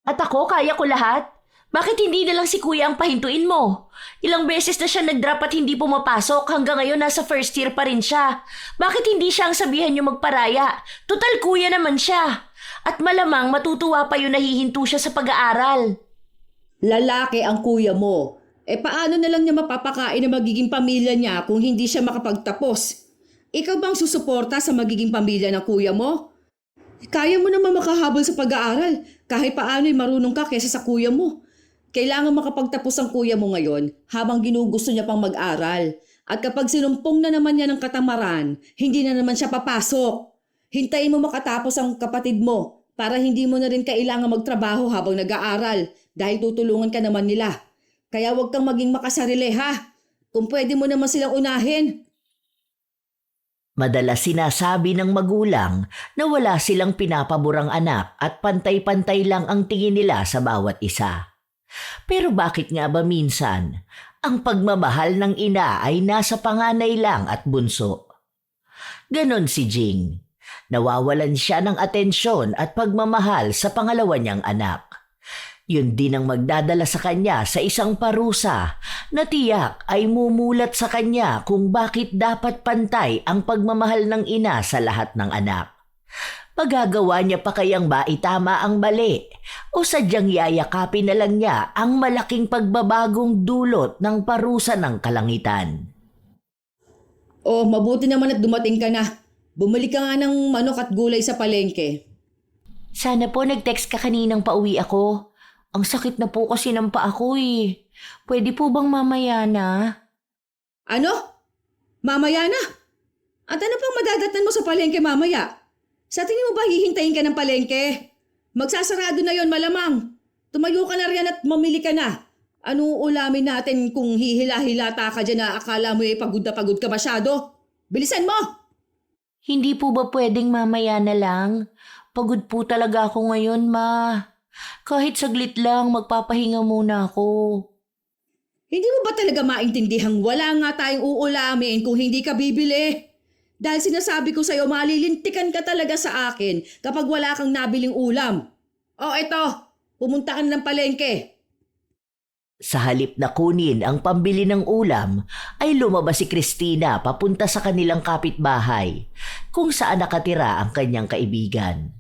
At ako, kaya ko lahat. Bakit hindi na lang si kuya ang pahintuin mo? Ilang beses na siya nag-drop at hindi pumapasok. Hanggang ngayon nasa first year pa rin siya. Bakit hindi siya ang sabihan niyo magparaya? Total kuya naman siya. At malamang matutuwa pa yun na hihinto siya sa pag-aaral. Lalaki ang kuya mo. Paano na lang niya mapapakain ang magiging pamilya niya kung hindi siya makapagtapos? Ikaw bang susuporta sa magiging pamilya ng kuya mo? Kaya mo naman makahabol sa pag-aaral kahit paano'y marunong ka kaysa sa kuya mo. Kailangan makapagtapos ang kuya mo ngayon habang ginugusto niya pang mag-aral. At kapag sinumpong na naman niya ng katamaran, hindi na naman siya papasok. Hintayin mo makatapos ang kapatid mo para hindi mo na rin kailangan magtrabaho habang nag-aaral dahil tutulungan ka naman nila. Kaya huwag kang maging makasarili ha. Kung pwede mo naman silang unahin. Madalas sinasabi ng magulang na wala silang pinapaborang anak at pantay-pantay lang ang tingin nila sa bawat isa. Pero bakit nga ba minsan, ang pagmamahal ng ina ay nasa panganay lang at bunso? Ganon si Jing. Nawawalan siya ng atensyon at pagmamahal sa pangalawa niyang anak. Yun din ang magdadala sa kanya sa isang parusa na tiyak ay mumulat sa kanya kung bakit dapat pantay ang pagmamahal ng ina sa lahat ng anak. Magagawa niya pa kayang ba itama ang mali o sadyang yayakapin na lang niya ang malaking pagbabagong dulot ng parusa ng kalangitan? Oh, mabuti naman at dumating ka na. Bumalik ka nga ng manok at gulay sa palengke. Sana po nag-text ka kaninang pauwi ako. Ang sakit na po kasi ng paa ko eh. Pwede po bang mamaya na? Ano? Mamaya na? At ano pang madadatnan mo sa palengke mamaya? Sa tingin mo ba hihintayin ka ng palengke? Magsasarado na yon malamang. Tumayo ka na riyan at mamili ka na. Ano ulamin natin kung hihila-hilata ka dyan na akala mo pagod na pagod ka masyado? Bilisan mo! Hindi po ba pwedeng mamaya na lang? Pagod po talaga ako ngayon, ma. Kahit saglit lang, magpapahinga muna ako. Hindi mo ba talaga maintindihan wala nga tayong uulamin kung hindi ka bibili? Dahil sinasabi ko sa'yo, malilintikan ka talaga sa akin kapag wala kang nabiling ulam. O eto, pumunta ka na ng palengke. Sa halip na kunin ang pambili ng ulam, ay lumabas si Christina papunta sa kanilang kapitbahay, kung saan nakatira ang kanyang kaibigan.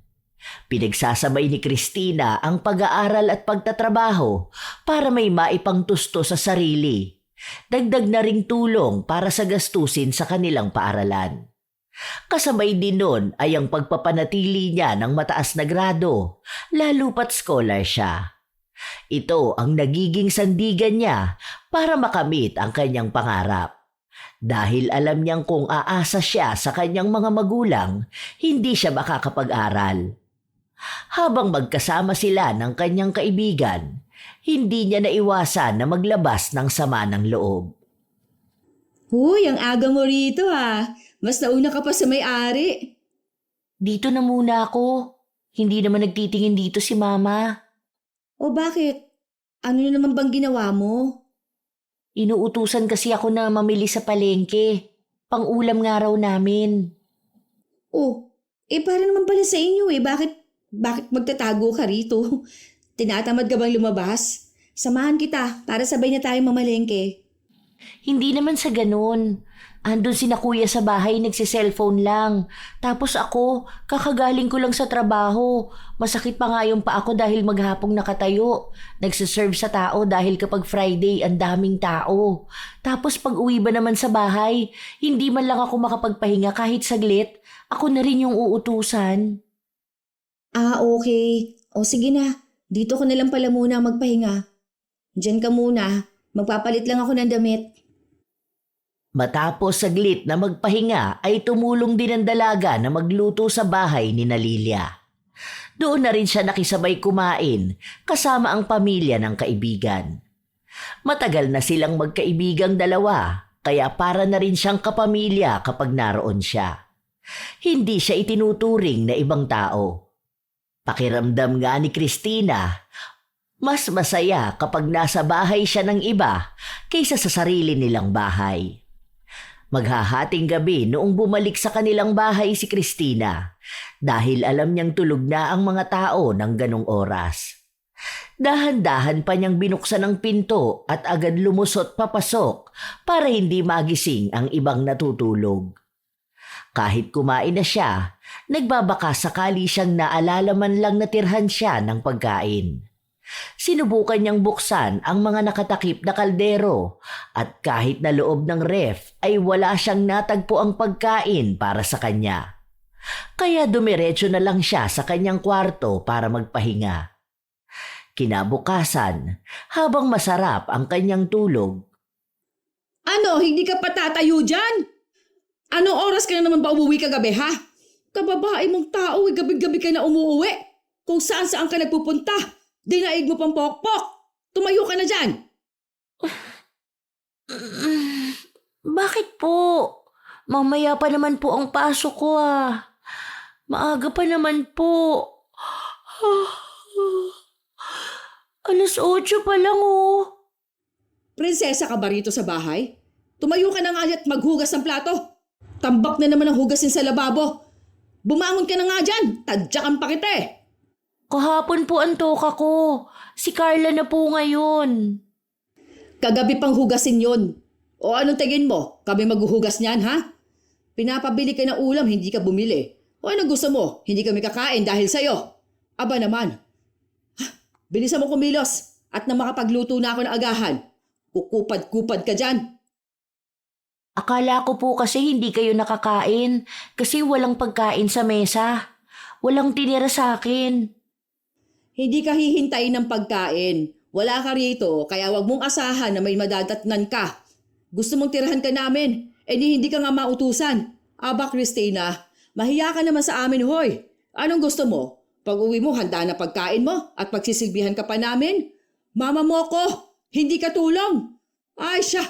Pinagsasabay ni Christina ang pag-aaral at pagtatrabaho para may maipangtusto sa sarili. Dagdag na ring tulong para sa gastusin sa kanilang paaralan. Kasabay din nun ay ang pagpapanatili niya ng mataas na grado, lalo pat scholar siya. Ito ang nagiging sandigan niya para makamit ang kanyang pangarap. Dahil alam niyang kung aasa siya sa kanyang mga magulang, hindi siya makakapag-aral. Habang magkasama sila ng kanyang kaibigan, hindi niya naiwasan na maglabas ng sama ng loob. Huy, ang aga mo rito ha. Mas nauna ka pa sa may-ari. Dito na muna ako. Hindi naman nagtitingin dito si mama. O bakit? Ano na naman bang ginawa mo? Inuutusan kasi ako na mamili sa palengke. Pang-ulam nga raw namin. Oh, para naman pala sa inyo Bakit magtatago ka rito? Tinatamad ka bang lumabas? Samahan kita para sabay na tayong mamalengke. Hindi naman sa ganun. Andun si na kuya sa bahay, nagsi-cellphone lang. Tapos ako, kakagaling ko lang sa trabaho. Masakit pa nga yung paa ko dahil maghapong nakatayo. Nagsiserve sa tao dahil kapag Friday, ang daming tao. Tapos pag uwi ba naman sa bahay, hindi man lang ako makapagpahinga kahit saglit. Ako na rin yung uutusan. Ah, okay. O sige na, dito ko na lang pala muna magpahinga. Diyan ka muna, magpapalit lang ako ng damit. Matapos saglit na magpahinga ay tumulong din ang dalaga na magluto sa bahay ni Lilia. Doon na rin siya nakisabay kumain kasama ang pamilya ng kaibigan. Matagal na silang magkaibigang dalawa kaya para na rin siyang kapamilya kapag naroon siya. Hindi siya itinuturing na ibang tao. Pakiramdam nga ni Christina, mas masaya kapag nasa bahay siya ng iba kaysa sa sarili nilang bahay. Maghahating gabi noong bumalik sa kanilang bahay si Christina dahil alam niyang tulog na ang mga tao ng ganong oras. Dahan-dahan pa niyang binuksan ang pinto at agad lumusot papasok para hindi magising ang ibang natutulog. Kahit kumain na siya, nagbabaka sakali siyang naalala man lang natirhan siya ng pagkain. Sinubukan niyang buksan ang mga nakatakip na kaldero at kahit na loob ng ref ay wala siyang natagpo ang pagkain para sa kanya. Kaya dumiretso na lang siya sa kanyang kwarto para magpahinga. Kinabukasan, habang masarap ang kanyang tulog, Ano, hindi ka pa tatayo dyan? Anong oras ka na naman ba umuwi kagabi, ha? Kababae mong tao, gabi-gabi ka na umuwi. Kung saan-saan ka nagpupunta, dinaig mo pang pokpok. Tumayo ka na dyan. Bakit po? Mamaya pa naman po ang pasok ko Maaga pa naman po. 8:00 pa lang Prinsesa ka ba rito sa bahay? Tumayo ka na nga at maghugas ng plato. Tambak na naman ang hugasin sa lababo. Bumangon ka na nga dyan. Tadyakan pa kita eh. Kahapon po ang toka ko. Si Carla na po ngayon. Kagabi pang hugasin yon. O anong tingin mo? Kami maghuhugas niyan, ha? Pinapabili ka ng ulam, hindi ka bumili. O anong gusto mo? Hindi kami kakain dahil sa'yo. Aba naman. Bilisan mo kumilos at na makapagluto na ako ng agahan. Kukupad-kupad ka dyan. Akala ko po kasi hindi kayo nakakain kasi walang pagkain sa mesa. Walang tinira sa akin. Hindi ka hihintayin ng pagkain. Wala ka rito, kaya wag mong asahan na may madadatnan ka. Gusto mong tirahan ka namin, hindi ka nga mautusan. Aba, Christina, mahiya ka naman sa amin, hoy. Anong gusto mo? Pag uwi mo, handa na pagkain mo at pagsisilbihan ka pa namin? Mama mo ko, hindi ka tulong. Ay siya,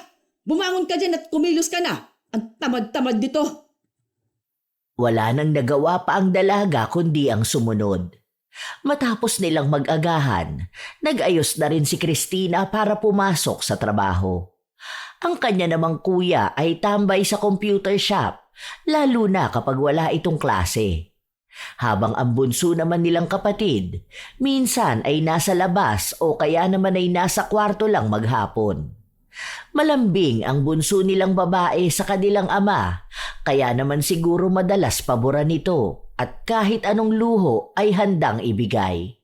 bumangon ka dyan at kumilos ka na. Ang tamad-tamad dito. wala nang nagawa pa ang dalaga kundi ang sumunod. Matapos nilang mag-agahan, nag-ayos na rin si Christina para pumasok sa trabaho. Ang kanya namang kuya ay tambay sa computer shop, lalo na kapag wala itong klase. Habang ang bunso naman nilang kapatid, minsan ay nasa labas o kaya naman ay nasa kwarto lang maghapon. Malambing ang bunso nilang babae sa kanilang ama, kaya naman siguro madalas paboran nito at kahit anong luho ay handang ibigay.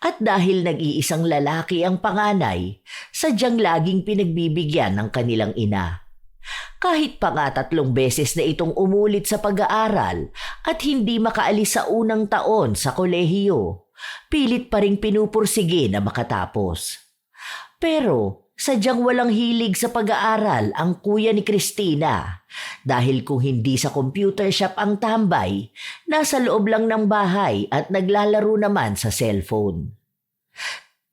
At dahil nag-iisang lalaki ang panganay, sadyang laging pinagbibigyan ng kanilang ina. Kahit pa nga 3 beses na itong umulit sa pag-aaral at hindi makaalis sa unang taon sa kolehiyo, pilit pa ring pinupursige na makatapos. Pero sadyang walang hilig sa pag-aaral ang kuya ni Christina dahil kung hindi sa computer shop ang tambay, nasa loob lang ng bahay at naglalaro naman sa cellphone.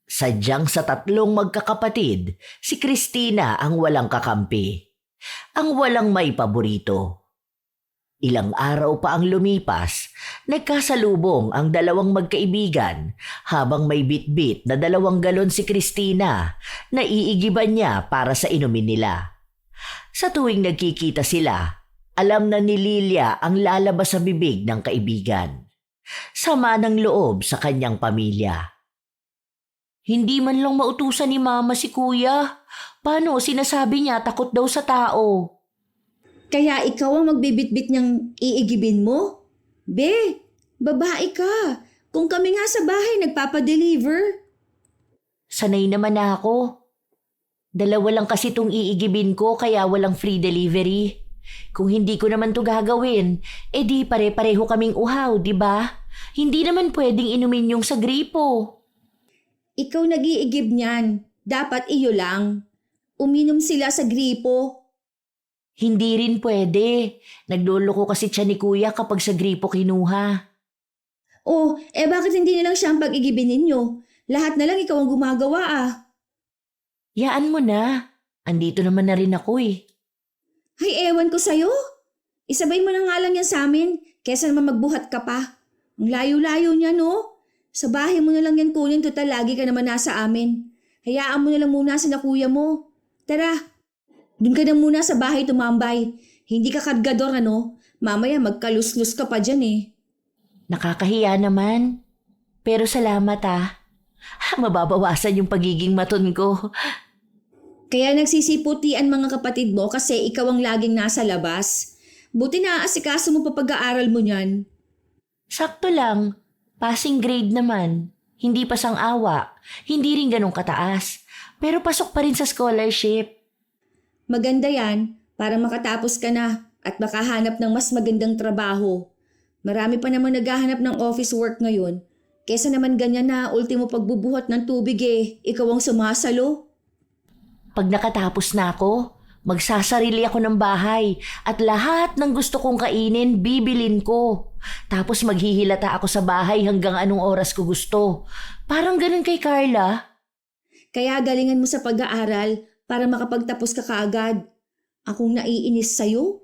Sadyang sa 3 magkakapatid, si Christina ang walang kakampi. Ang walang may paborito. Ilang araw pa ang lumipas, nagkasalubong ang 2 magkaibigan habang may bit-bit na 2 galon si Christina na iigiban niya para sa inumin nila. Sa tuwing nagkikita sila, alam na ni Lilia ang lalabas sa bibig ng kaibigan. Sama ng loob sa kanyang pamilya. Hindi man lang mautusan ni Mama si Kuya. Paano sinasabi niya takot daw sa tao? Kaya ikaw ang magbibitbit niyang iigibin mo? Be, babae ka. Kung kami nga sa bahay nagpapadeliver. Sanay naman na ako. 2 lang kasi itong iigibin ko kaya walang free delivery. Kung hindi ko naman to gagawin, di pare-pareho kaming uhaw, di ba? Hindi naman pwedeng inumin yung sa gripo. Ikaw nag-iigib niyan. Dapat iyo lang. Uminom sila sa gripo. Hindi rin pwede. Nagloloko kasi siya ni Kuya kapag sa gripo kinuha. Oh, bakit hindi nilang siya ang pag-igibin ninyo? Lahat na lang ikaw ang gumagawa Yaan mo na. Andito naman na rin ako Ay, ewan ko sa'yo. Isabay mo na nga lang yan sa amin, kesa naman magbuhat ka pa. Ang layo-layo niya, no? Sa bahay mo na lang yan kunin, total lagi ka naman nasa amin. Hayaan mo na lang muna sa kuya mo. Tara, dun ka na muna sa bahay tumambay. Hindi ka kargador, ano? Mamaya magkalus-lus ka pa dyan Nakakahiya naman. Pero salamat Mababawasan yung pagiging maton ko. Kaya nagsisiputian mga kapatid mo kasi ikaw ang laging nasa labas. Buti na aasikaso mo pa pag-aaral mo niyan. Sakto lang. Passing grade naman. Hindi pa sang-awa. Hindi rin ganun kataas. Pero pasok pa rin sa scholarship. Maganda yan para makatapos ka na at makahanap ng mas magandang trabaho. Marami pa namang naghahanap ng office work ngayon. Kesa naman ganyan na ultimo pagbubuhat ng tubig ikaw ang sumasalo. Pag nakatapos na ako, magsasarili ako ng bahay at lahat ng gusto kong kainin, bibilin ko. Tapos maghihilata ako sa bahay hanggang anong oras ko gusto. Parang ganun kay Carla. Kaya galingan mo sa pag-aaral para makapagtapos ka kaagad. Akong naiinis sa'yo.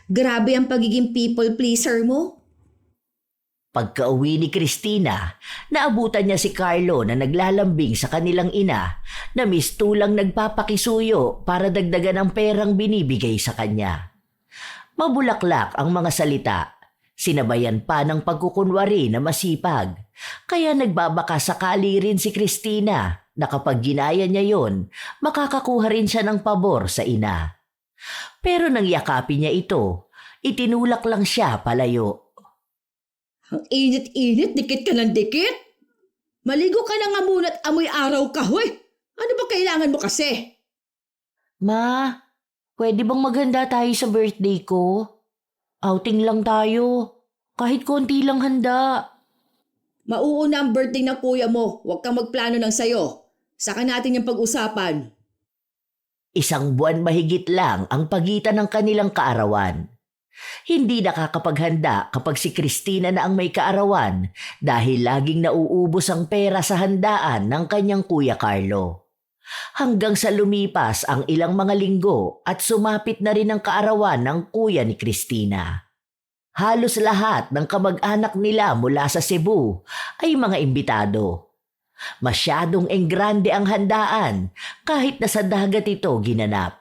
Grabe ang pagiging people pleaser mo. Pagka-uwi ni Christina, naabutan niya si Carlo na naglalambing sa kanilang ina na mistulang nagpapakisuyo para dagdagan ang perang binibigay sa kanya. Mabulaklak ang mga salita, sinabayan pa ng pagkukunwari na masipag, kaya nagbabaka sakali rin si Christina na kapag ginaya niya yon, makakakuha rin siya ng pabor sa ina. Pero nang yakapin niya ito, itinulak lang siya palayo. Ang init-init, dikit ka ng dikit. Maligo ka na nga muna at amoy araw ka, hoy. Ano ba kailangan mo kasi? Ma, pwede bang maghanda tayo sa birthday ko? Outing lang tayo. Kahit konti lang handa. Mauuna ang birthday ng kuya mo. Huwag kang magplano ng sayo. Saka natin yung pag-usapan. Isang buwan mahigit lang ang pagitan ng kanilang kaarawan. Hindi nakakapaghanda kapag si Christina na ang may kaarawan dahil laging nauubos ang pera sa handaan ng kanyang kuya Carlo. Hanggang sa lumipas ang ilang mga linggo at sumapit na rin ang kaarawan ng kuya ni Christina. Halos lahat ng kamag-anak nila mula sa Cebu ay mga imbitado. Masyadong enggrande ang handaan kahit na sa dagat ito ginanap.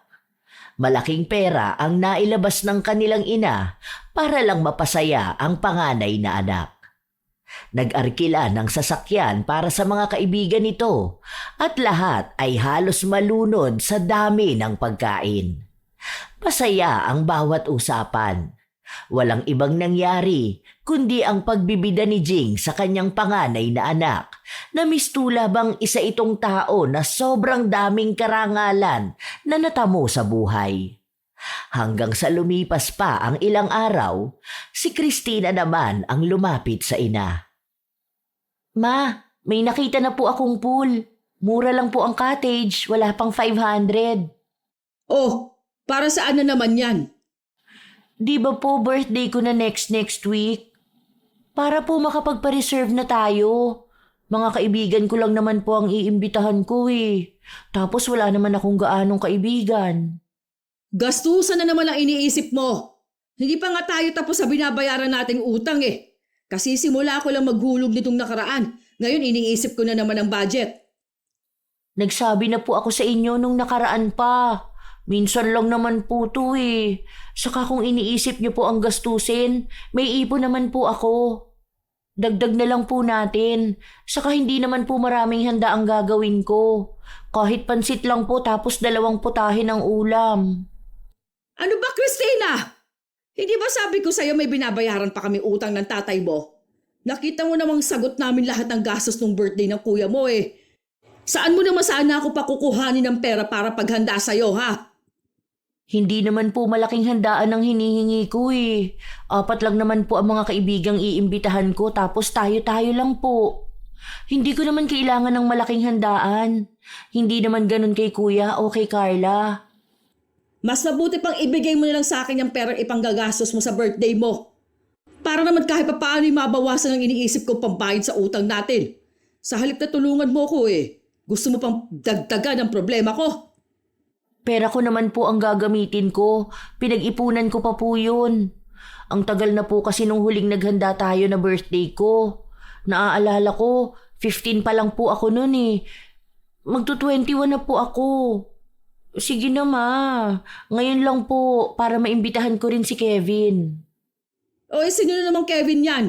Malaking pera ang nailabas ng kanilang ina para lang mapasaya ang panganay na anak. Nag-arkila ng sasakyan para sa mga kaibigan nito at lahat ay halos malunod sa dami ng pagkain. Masaya ang bawat usapan. Walang ibang nangyari kundi ang pagbibida ni Jing sa kanyang panganay na anak na mistula bang isa itong tao na sobrang daming karangalan na natamo sa buhay. Hanggang sa lumipas pa ang ilang araw, si Christina naman ang lumapit sa ina. Ma, may nakita na po akong pool. Mura lang po ang cottage, wala pang 500. Oh, para saan na naman yan? Di ba po birthday ko na next week? Para po makapagpa-reserve na tayo. Mga kaibigan ko lang naman po ang iimbitahan ko eh. Tapos wala naman akong gaanong kaibigan. Gastusan na naman ang iniisip mo. Hindi pa nga tayo tapos sa binabayaran nating utang eh. Kasi simula ko lang maghulog nitong nakaraan. Ngayon iniisip ko na naman ang budget. Nagsabi na po ako sa inyo nung nakaraan pa. Minsan lang naman po to eh. Saka kung iniisip niyo po ang gastusin, may ipon naman po ako. Dagdag na lang po natin. Saka hindi naman po maraming handa ang gagawin ko. Kahit pansit lang po tapos 2 putahe ng ulam. Ano ba, Christina? Hindi ba sabi ko sa'yo may binabayaran pa kami utang ng tatay mo? Nakita mo namang sagot namin lahat ng gastos ng birthday ng kuya mo eh. Saan mo naman sana ako pakukuhanin ng pera para paghanda sa'yo, ha? Hindi naman po malaking handaan ang hinihingi ko eh. 4 lang naman po ang mga kaibigang iimbitahan ko tapos tayo-tayo lang po. Hindi ko naman kailangan ng malaking handaan. Hindi naman ganun kay kuya o kay Carla. Mas mabuti pang ibigay mo na lang sa akin yung perang ipanggagastos mo sa birthday mo. Para naman kahit pa paano mabawasan ang iniisip kong pambayad sa utang natin. Sa halip na tulungan mo ko eh. Gusto mo pang dagdagan ang problema ko. Pera ko naman po ang gagamitin ko. Pinag-ipunan ko pa po yun. Ang tagal na po kasi nung huling naghanda tayo na birthday ko. Naaalala ko, 15 pa lang po ako nun eh. Magto-21 na po ako. Sige na ma, ngayon lang po para maimbitahan ko rin si Kevin. O sino na namang Kevin yan?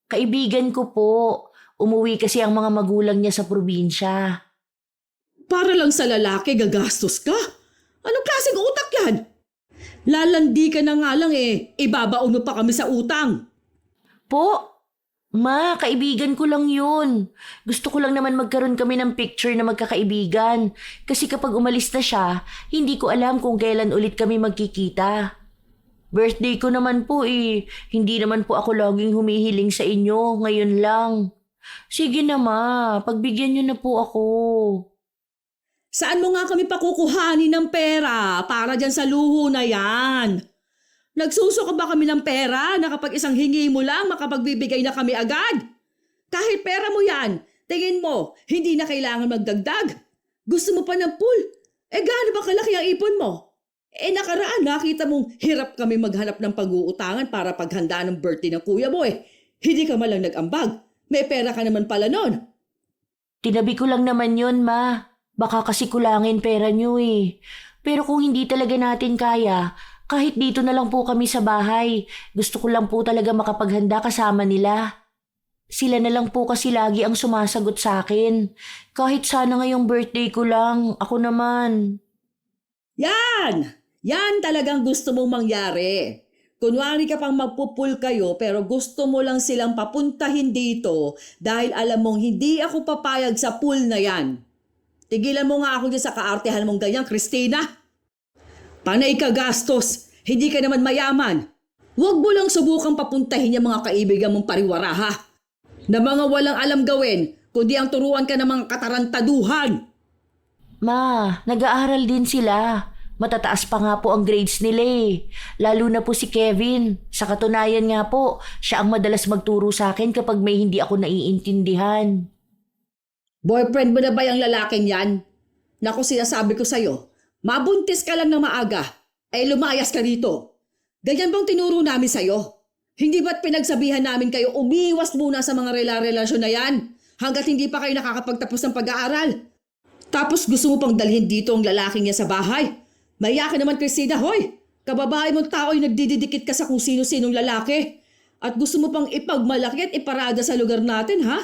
Kaibigan ko po. Umuwi kasi ang mga magulang niya sa probinsya. Para lang sa lalaki, gagastos ka? Anong klaseng utak yan? Lalandi ka na nga lang ibabaon mo pa kami sa utang. Po, ma, kaibigan ko lang yun. Gusto ko lang naman magkaroon kami ng picture na magkakaibigan. Kasi kapag umalis na siya, hindi ko alam kung kailan ulit kami magkikita. Birthday ko naman po eh. Hindi naman po ako laging humihiling sa inyo. Ngayon lang. Sige na ma, pagbigyan niyo na po ako. Saan mo nga kami pakukuhanin ng pera para dyan sa luho na yan? Nagsusuka ba kami ng pera na kapag isang hingi mo lang makapagbibigay na kami agad? Kahit pera mo yan, tingin mo, hindi na kailangan magdagdag. Gusto mo pa ng pool? Gaano ba kalaki ang ipon mo? Nakaraan nakita mong hirap kami maghanap ng pag-uutangan para paghanda ng birthday ng kuya mo Hindi ka malang nag-ambag. May pera ka naman pala nun. Tinabi ko lang naman yun, ma. Baka kasi kulangin pera niyo eh. Pero kung hindi talaga natin kaya, kahit dito na lang po kami sa bahay. Gusto ko lang po talaga makapaghanda kasama nila. Sila na lang po kasi lagi ang sumasagot sa akin. Kahit sana ngayong birthday ko lang, ako naman. Yan! Yan talagang gusto mong mangyari. Kunwari ka pang magpupul kayo pero gusto mo lang silang papuntahin dito dahil alam mong hindi ako papayag sa pool na yan. Tigilan mo nga ako dyan sa kaartehan mong ganyan, Christina. Panay ka gastos, hindi ka naman mayaman. Huwag mo lang subukang papuntahin yung mga kaibigan mong pariwara ha. Na mga walang alam gawin, kundi ang turuan ka ng mga katarantaduhan. Ma, nag-aaral din sila. Matataas pa nga po ang grades nila eh. Lalo na po si Kevin. Sa katunayan nga po, siya ang madalas magturo sa akin kapag may hindi ako naiintindihan. Boyfriend mo na ba yung lalaking yan? Naku, sinasabi ko sa'yo, mabuntis ka lang na maaga, lumayas ka dito. Ganyan bang tinuro namin sa'yo? Hindi ba't pinagsabihan namin kayo umiwas muna sa mga relasyon na yan hanggat hindi pa kayo nakakapagtapos ng pag-aaral? Tapos gusto mo pang dalhin dito ang lalaking niya sa bahay? Maya ka naman, Christina, hoy! Kababae mong tao ay nagdidikit ka sa kung sino-sinong lalaki. At gusto mo pang ipagmalaki at iparada sa lugar natin, ha?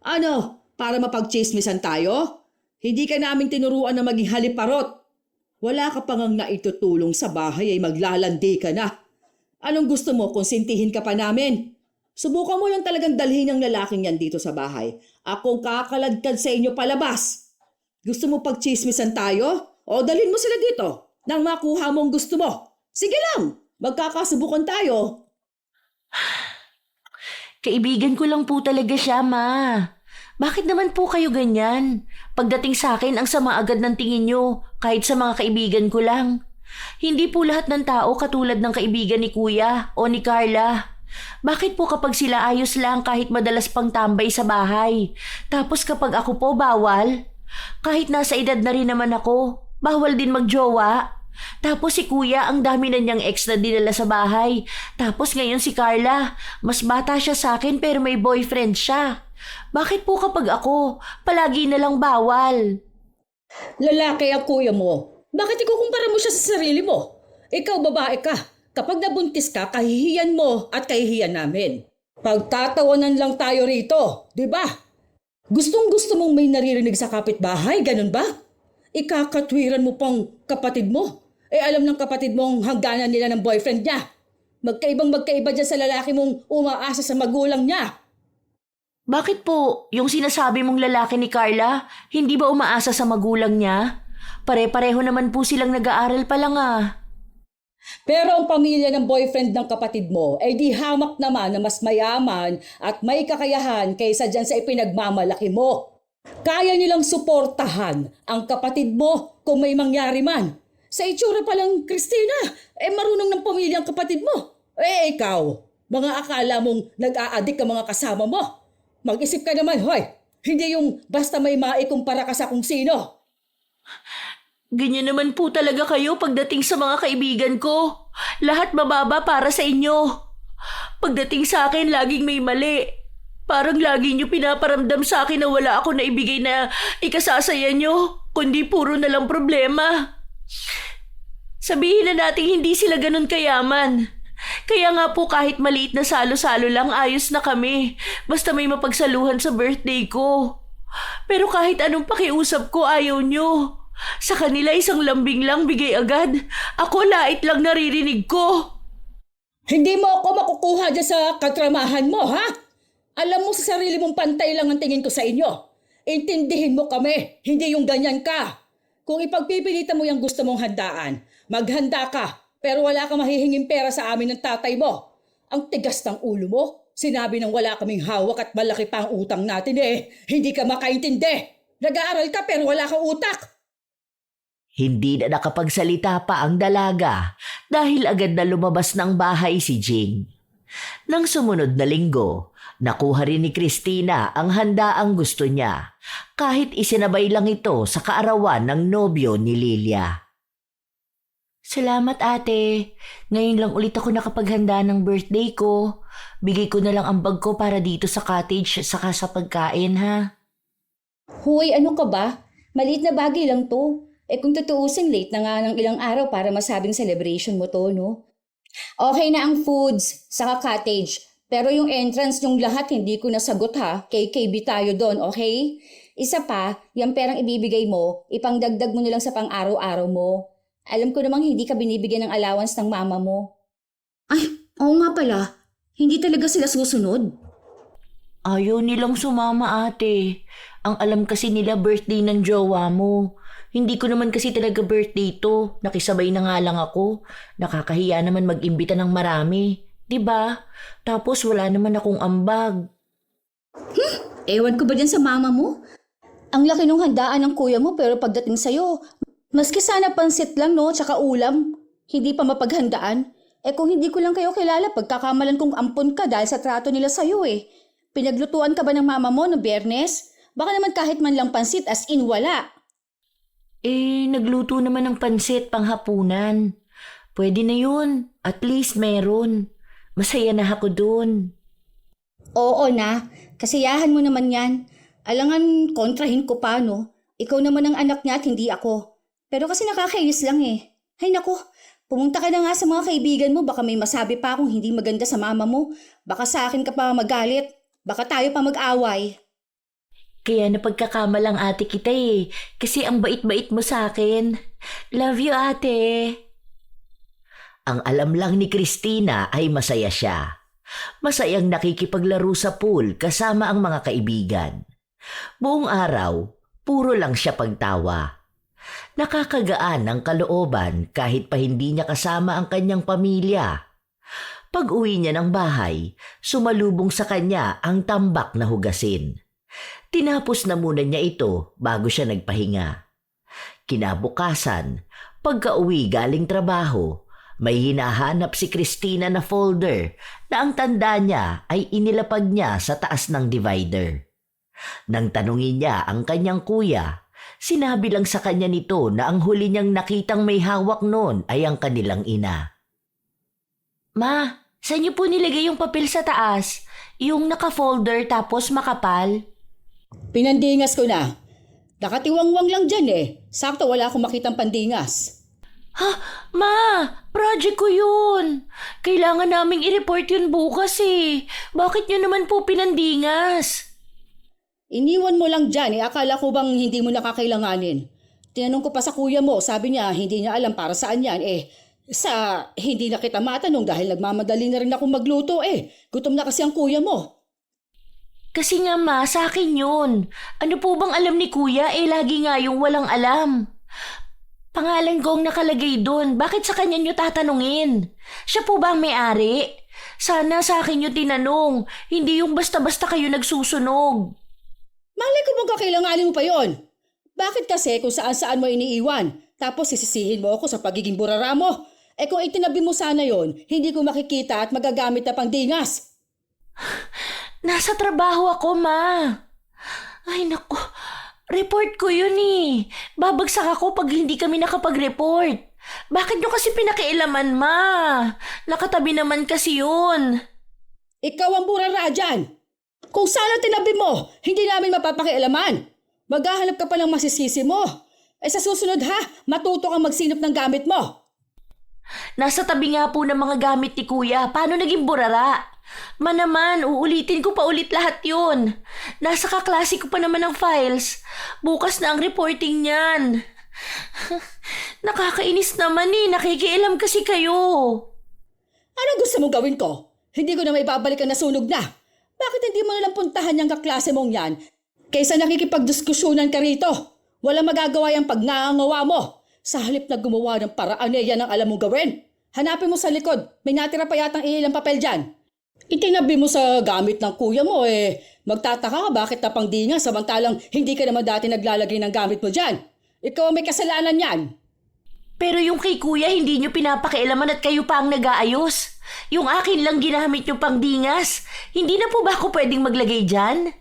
Ano? Para mapag-chismisan tayo? Hindi ka namin tinuruan na maging haliparot. Wala ka pa ngang naitutulong sa bahay ay maglalandi ka na. Anong gusto mo, konsintihin ka pa namin? Subukan mo lang talagang dalhin ang lalaking yan dito sa bahay. Akong kakaladkad sa inyo palabas. Gusto mo pag-chismisan tayo? O dalhin mo sila dito nang makuha mong gusto mo. Sige lang, magkakasubukan tayo. Kaibigan ko lang po talaga siya, ma. Bakit naman po kayo ganyan? Pagdating sa akin, ang sama agad ng tingin nyo, kahit sa mga kaibigan ko lang. Hindi po lahat ng tao katulad ng kaibigan ni Kuya o ni Carla. Bakit po kapag sila ayos lang kahit madalas pang tambay sa bahay? Tapos kapag ako po bawal? Kahit nasa edad na rin naman ako, bawal din magjowa. Tapos si Kuya, ang dami na niyang ex na dinala sa bahay. Tapos ngayon si Carla, mas bata siya sa akin pero may boyfriend siya. Bakit po kapag ako, palagi na lang bawal? Lalaki ang kuya mo. Bakit ikukumpara mo siya sa sarili mo? Ikaw babae ka. Kapag nabuntis ka, kahihiyan mo at kahihiyan namin. Pagtatawanan lang tayo rito, di ba? Gustong-gusto mong may naririnig sa kapitbahay, ganun ba? Ikakatwiran mo pang kapatid mo. Alam ng kapatid mong hangganan nila ng boyfriend niya. Magkaibang-magkaiba dyan sa lalaki mong umaasa sa magulang niya. Bakit po, yung sinasabi mong lalaki ni Carla, hindi ba umaasa sa magulang niya? Pare-pareho naman po silang nag-aaral pa lang ah. Pero ang pamilya ng boyfriend ng kapatid mo ay di hamak naman na mas mayaman at may kakayahan kaysa dyan sa ipinagmamalaki mo. Kaya nilang suportahan ang kapatid mo kung may mangyari man. Sa itsura pa lang, Christina, marunong ng pamilya ang kapatid mo. Ikaw, mga akala mong nag-aadik ang mga kasama mo. Mag-isip ka naman, hoy. Hindi yung basta may maikumpara ka sa kung sino. Ganyan naman po talaga kayo pagdating sa mga kaibigan ko. Lahat mababa para sa inyo. Pagdating sa akin, laging may mali. Parang lagi nyo pinaparamdam sa akin na wala ako na ibigay na ikasasaya nyo, kundi puro na lang problema. Sabihin na natin hindi sila ganun kayaman. Kaya nga po kahit maliit na salo-salo lang ayos na kami. Basta may mapagsaluhan sa birthday ko. Pero kahit anong pakiusap ko ayaw nyo. Sa kanila isang lambing lang bigay agad. Ako lait lang naririnig ko. Hindi mo ako makukuha dyan sa katramahan mo, ha? Alam mo sa sarili mong pantay lang ang tingin ko sa inyo. Intindihin mo kami, hindi yung ganyan ka. Kung ipagpipilitan mo yung gusto mong handaan, maghanda ka, pero wala kang mahihinging pera sa amin ng tatay mo. Ang tigas ng ulo mo, sinabi nang wala kaming hawak at malaki pa ang utang natin hindi ka makaintindi. Nag-aaral ka pero wala kang utak. Hindi na nakapagsalita pa ang dalaga dahil agad na lumabas ng bahay si Jing. Nang sumunod na linggo, nakuha rin ni Christina ang handaang gusto niya kahit isinabay lang ito sa kaarawan ng nobyo ni Lilia. Salamat ate. Ngayon lang ulit ako nakapaghanda ng birthday ko. Bigay ko na lang ang bag ko para dito sa cottage saka sa pagkain ha. Hoy, ano ka ba? Maliit na bagay lang to. Kung tutuusin, late na nga ng ilang araw para masabing celebration mo to, no? Okay na ang foods, saka cottage. Pero yung entrance yung lahat hindi ko nasagot ha. KKB tayo doon, okay? Isa pa, yung perang ibibigay mo, ipangdagdag mo na lang sa pang-araw-araw mo. Alam ko namang hindi ka binibigyan ng allowance ng mama mo. Ay, oo nga pala. Hindi talaga sila susunod. Ayaw nilang sumama ate. Ang alam kasi nila birthday ng jowa mo. Hindi ko naman kasi talaga birthday to. Nakisabay na nga lang ako. Nakakahiya naman mag-imbita ng marami. 'Di ba? Tapos wala naman akong ambag. Ewan ko ba dyan sa mama mo? Ang laki nung handaan ng kuya mo pero pagdating sa'yo, maski sana pansit lang no, tsaka ulam. Hindi pa mapaghandaan. Kung hindi ko lang kayo kilala, pagkakamalan kong ampon ka dahil sa trato nila sa'yo Pinaglutuan ka ba ng mama mo noong Biyernes? Baka naman kahit man lang pansit as in wala. Nagluto naman ng pansit panghapunan. Pwede na yun. At least meron. Masaya na ako dun. Oo na, kasiyahan mo naman yan. Alangan kontrahin ko pa no. Ikaw naman ang anak niya at hindi ako. Pero kasi nakakainis lang Ay nako, pumunta ka na nga sa mga kaibigan mo. Baka may masabi pa akong hindi maganda sa mama mo. Baka sa akin ka pa magalit. Baka tayo pa mag-away. Kaya napagkakamalang ate kita kasi ang bait-bait mo sa akin. Love you ate. Ang alam lang ni Christina ay masaya siya. Masayang nakikipaglaro sa pool kasama ang mga kaibigan. Buong araw, puro lang siya pagtawa. Nakakagaan ng kalooban kahit pa hindi niya kasama ang kanyang pamilya. Pag-uwi niya ng bahay, sumalubong sa kanya ang tambak na hugasin. Tinapos na muna niya ito bago siya nagpahinga. Kinabukasan, pagka-uwi galing trabaho, may hinahanap si Christina na folder na ang tanda niya ay inilapag niya sa taas ng divider. Nang tanungin niya ang kanyang kuya, sinabi lang sa kanya nito na ang huli niyang nakitang may hawak noon ay ang kanilang ina. Ma, saan niyo po nilagay yung papel sa taas? Yung naka-folder tapos makapal? Pinandingas ko na. Nakatiwangwang lang dyan Sakto wala akong makitang pandingas. Ha? Ma, project ko yun. Kailangan naming i-report yun bukas Bakit niyo naman po pinandingas? Iniwan mo lang dyan Akala ko bang hindi mo nakakailanganin. Tinanong ko pa sa kuya mo, sabi niya hindi niya alam para saan yan sa hindi na kita matanong dahil nagmamadali na rin ako magluto Gutom na kasi ang kuya mo. Kasi nga ma, sa akin yun. Ano po bang alam ni kuya lagi nga yung walang alam. Pangalan ko ang nakalagay doon. Bakit sa kanya nyo tatanungin? Siya po ba ang may-ari? Sana sa akin nyo tinanong. Hindi yung basta-basta kayo nagsusunog. Malay ko bang kakailanganin mo pa yon? Bakit kasi kung saan-saan mo iniiwan? Tapos sisisihin mo ako sa pagiging burara mo? Kung itinabi mo sana yon, hindi ko makikita at magagamit na pangdingas. Nasa trabaho ako, ma. Ay, naku. Report ko yun Babagsak ako pag hindi kami nakapag-report. Bakit nyo kasi pinakialaman, ma? Nakatabi naman kasi yun. Ikaw ang burara dyan. Kung sana tinabi mo, hindi namin mapapakialaman. Maghahanap ka pa ng masisisi mo. Sa susunod matuto kang magsinop ng gamit mo. Nasa tabi nga po ng mga gamit ni Kuya. Paano naging burara? Naman, uulitin ko pa ulit lahat yun. Nasa kaklase ko pa naman ang files. Bukas na ang reporting niyan. Nakakainis naman nakikialam kasi kayo. Anong gusto mong gawin ko? Hindi ko na may babalik ang nasunog na. Bakit hindi mo nalang puntahan yung kaklase mong yan? Kaysa nakikipagdiskusyonan ka rito. Walang magagawa yung pagngangawa mo. Sa halip na gumawa ng paraan yan ang alam mong gawin. Hanapin mo sa likod. May natira pa yatang ilang papel dyan. Itinabi mo sa gamit ng kuya mo magtataka ka bakit napangdinga samantalang hindi ka naman dati naglalagay ng gamit mo dyan. Ikaw ang may kasalanan yan. Pero yung kay Kuya hindi nyo pinapakialaman at kayo pa ang nag-aayos. Yung akin lang ginamit nyo pang dingas. Hindi na po ba ako pwedeng maglagay dyan?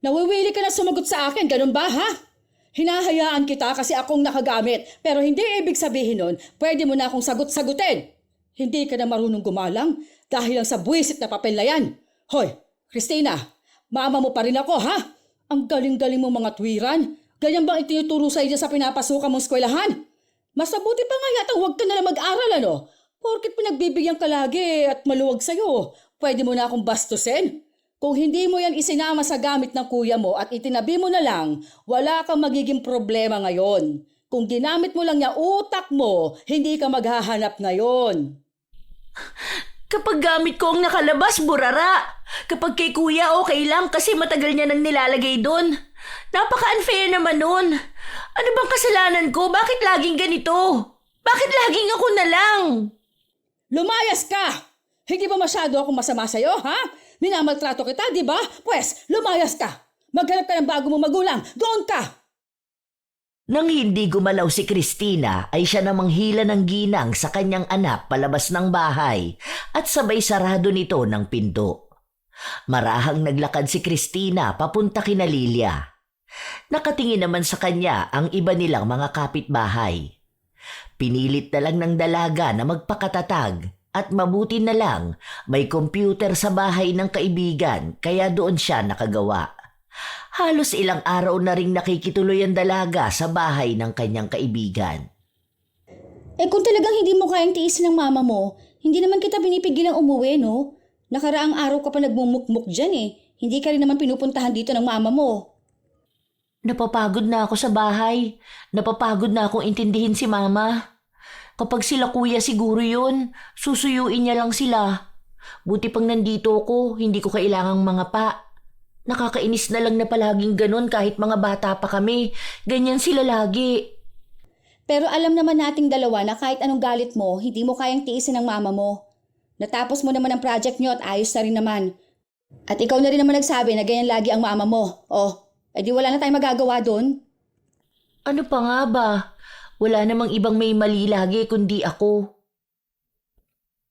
Nawiwili ka na sumagot sa akin, ganun ba ha? Hinahayaan kita kasi akong nakagamit pero hindi ibig sabihin nun pwede mo na akong sagot-sagutin. Hindi ka na marunong gumalang dahil lang sa buwisit na papel na yan. Hoy, Christina, mama mo pa rin ako ha? Ang galing-galing mo mga tuwiran. Ganyan bang itinuturo sa iyo sa pinapasukan mong eskwelahan? Mas mabuti pa nga yata huwag ka na lang mag-aral ano? Porket pinagbibigyan ka lagi at maluwag sa'yo, pwede mo na akong bastusin? Kung hindi mo yan isinama sa gamit ng kuya mo at itinabi mo na lang, wala kang magiging problema ngayon. Kung ginamit mo lang niya utak mo, hindi ka maghahanap ngayon. Kapag gamit ko ang nakalabas, burara. Kapag kay Kuya, okay lang kasi matagal niya nang nilalagay doon. Napaka-unfair naman nun. Ano bang kasalanan ko? Bakit laging ganito? Bakit laging ako na lang? Lumayas ka! Hindi ba masyado akong masama sa'yo, ha? Minamaltrato kita, di ba? Pwes, lumayas ka! Maghanap ka ng bago mong magulang! Doon ka! Nang hindi gumalaw si Christina ay siya namang hila ng ginang sa kanyang anak palabas ng bahay at sabay sarado nito ng pinto. Marahang naglakad si Christina papunta kina Lilia. Nakatingin naman sa kanya ang iba nilang mga kapitbahay. Pinilit na lang ng dalaga na magpakatatag at mabuti na lang may computer sa bahay ng kaibigan kaya doon siya nakagawa. Halos ilang araw na ring nakikituloy ang dalaga sa bahay ng kanyang kaibigan. Kung talagang hindi mo kayang tiisin ng mama mo, hindi naman kita pinipigilang umuwi, no? Nakaraang araw ka pa nagmumukmuk dyan Hindi ka rin naman pinupuntahan dito ng mama mo. Napapagod na ako sa bahay. Napapagod na akong intindihin si Mama. Kapag sila Kuya siguro yun, susuyuin niya lang sila. Buti pang nandito ako, hindi ko kailangang mga pa. Nakakainis na lang na palaging ganun kahit mga bata pa kami. Ganyan sila lagi. Pero alam naman nating dalawa na kahit anong galit mo, hindi mo kayang tiisin ng mama mo. Natapos mo naman ang project nyo at ayos na rin naman. At ikaw na rin naman nagsabi na ganyan lagi ang mama mo. Edi wala na tayong magagawa doon. Ano pa nga ba? Wala namang ibang may mali lagi kundi ako.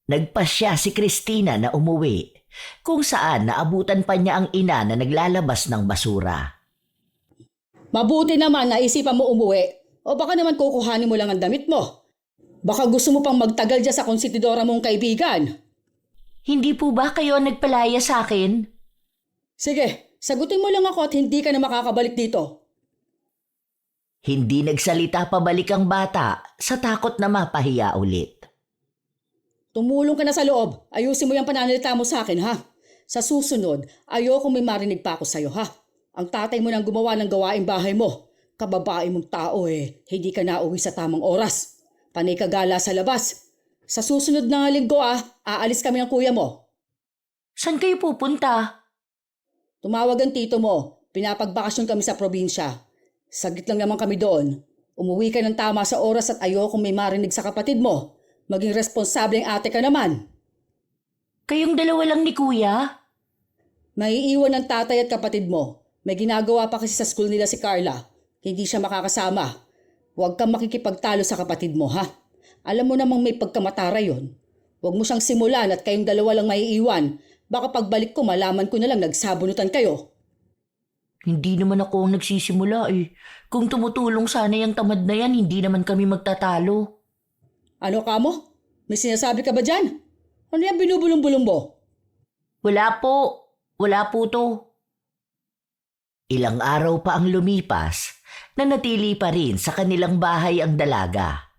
Nagpasya si Christina na umuwi, kung saan naabutan pa niya ang ina na naglalabas ng basura. Mabuti naman na isipan mo umuwi. O baka naman kukuhanin mo lang ang damit mo. Baka gusto mo pang magtagal dyan sa konsentidora mong kaibigan. Hindi po ba kayo ang nagpalaya sa akin? Sige, sagutin mo lang ako at hindi ka na makakabalik dito. Hindi nagsalita pabalik ang bata sa takot na mapahiya ulit. Tumulong ka na sa loob. Ayusin mo yung pananalita mo sa akin, ha? Sa susunod, ayoko may marinig pa ako sa'yo, ha? Ang tatay mo nang gumawa ng gawaing bahay mo. Kababae mong tao hindi ka nauwi sa tamang oras. Panay ka gala sa labas. Sa susunod na linggo, aalis kami ng kuya mo. Saan kayo pupunta? Tumawag ang tito mo. Pinapagbakasyon kami sa probinsya. Saglit lang naman kami doon. Umuwi ka ng tama sa oras at ayoko may marinig sa kapatid mo. Maging responsableng ate ka naman. Kayong dalawa lang ni Kuya? Maiiwan ng tatay at kapatid mo. May ginagawa pa kasi sa school nila si Carla. Hindi siya makakasama. Huwag kang makikipagtalo sa kapatid mo, ha? Alam mo namang may pagkamatara yon. Huwag mo siyang simulan at kayong dalawa lang maiiwan. Baka pagbalik ko malaman ko na lang nagsabunutan kayo. Hindi naman ako ang nagsisimula Kung tumutulong sana yung tamad na yan, hindi naman kami magtatalo. Ano ka mo? May sinasabi ka ba dyan? Ano yan binubulong-bulong mo? Wala po. Wala po to. Ilang araw pa ang lumipas, nanatili pa rin sa kanilang bahay ang dalaga.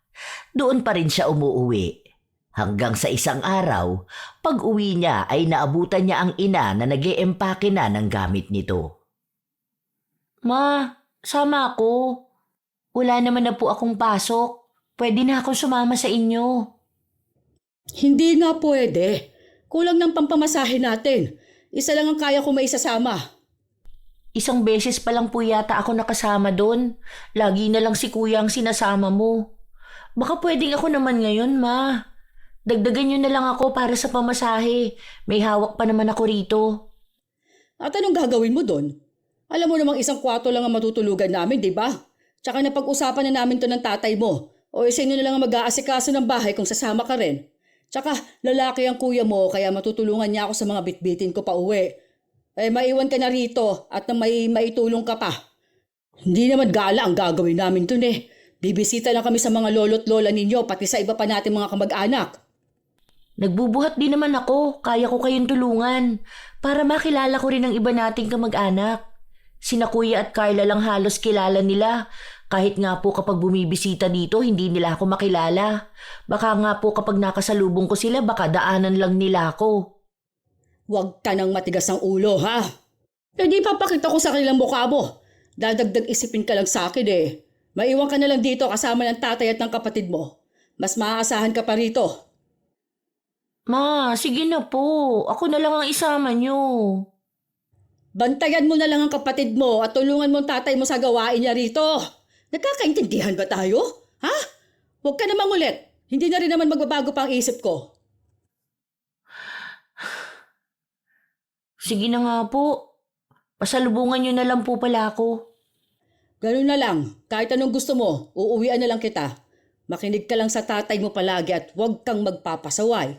doon pa rin siya umuuwi. Hanggang sa isang araw, pag-uwi niya ay naabutan niya ang ina na nag-eempake na ng gamit nito. Ma, sama ako. Wala naman na po akong pasok. Pwede na akong sumama sa inyo. Hindi nga pwede. Kulang ng pampamasahe natin. Isa lang ang kaya ko maisasama. Isang beses pa lang po yata ako nakasama doon. Lagi na lang si kuya ang sinasama mo. Baka pwedeng ako naman ngayon, ma. Dagdagan niyo na lang ako para sa pamasahe. May hawak pa naman ako rito. At anong gagawin mo doon? Alam mo namang isang kwarto lang ang matutulugan namin, di ba? Tsaka napag-usapan na namin to ng tatay mo. O isa nyo na lang ang mag-aasikaso ng bahay kung sasama ka rin. Tsaka lalaki ang kuya mo kaya matutulungan niya ako sa mga bitbitin ko pa uwi. Maiwan ka na rito at na may maitulong ka pa. Hindi naman gala ang gagawin namin dun eh. Bibisita lang kami sa mga lolo't lola ninyo pati sa iba pa nating mga kamag-anak. Nagbubuhat din naman ako. Kaya ko kayong tulungan. Para makilala ko rin ang iba nating kamag-anak. Sina Kuya at Carla lang halos kilala nila. Kahit nga po kapag bumibisita dito, hindi nila ako makilala. Baka nga po kapag nakasalubong ko sila, baka daanan lang nila ako. Huwag ka nang matigas ang ulo, ha? Hindi papakita ko sa kanilang mukha mo. Dadagdag isipin ka lang sa akin eh. Maiwan ka na lang dito kasama ng tatay at ng kapatid mo. Mas maaasahan ka pa rito. Ma, sige na po. Ako na lang ang isama niyo. Bantayan mo na lang ang kapatid mo at tulungan mo ang tatay mo sa gawain niya rito. Nagkakaintindihan ba tayo? Ha? Huwag ka namang ulit. Hindi na rin naman magbabago pa ang isip ko. Sige na nga po. Pasalubungan niyo na lang po pala ako. Ganun na lang. Kahit anong gusto mo, uuwian na lang kita. Makinig ka lang sa tatay mo palagi at huwag kang magpapasaway.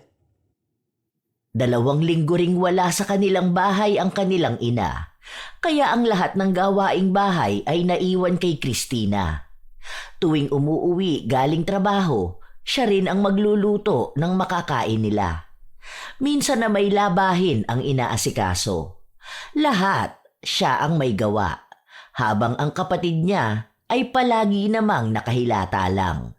2 linggo ring wala sa kanilang bahay ang kanilang ina. Kaya ang lahat ng gawaing bahay ay naiwan kay Christina. Tuwing umuuwi galing trabaho, siya rin ang magluluto ng makakain nila. Minsan na may labahin ang inaasikaso. Lahat siya ang may gawa, habang ang kapatid niya ay palagi namang nakahilata lang.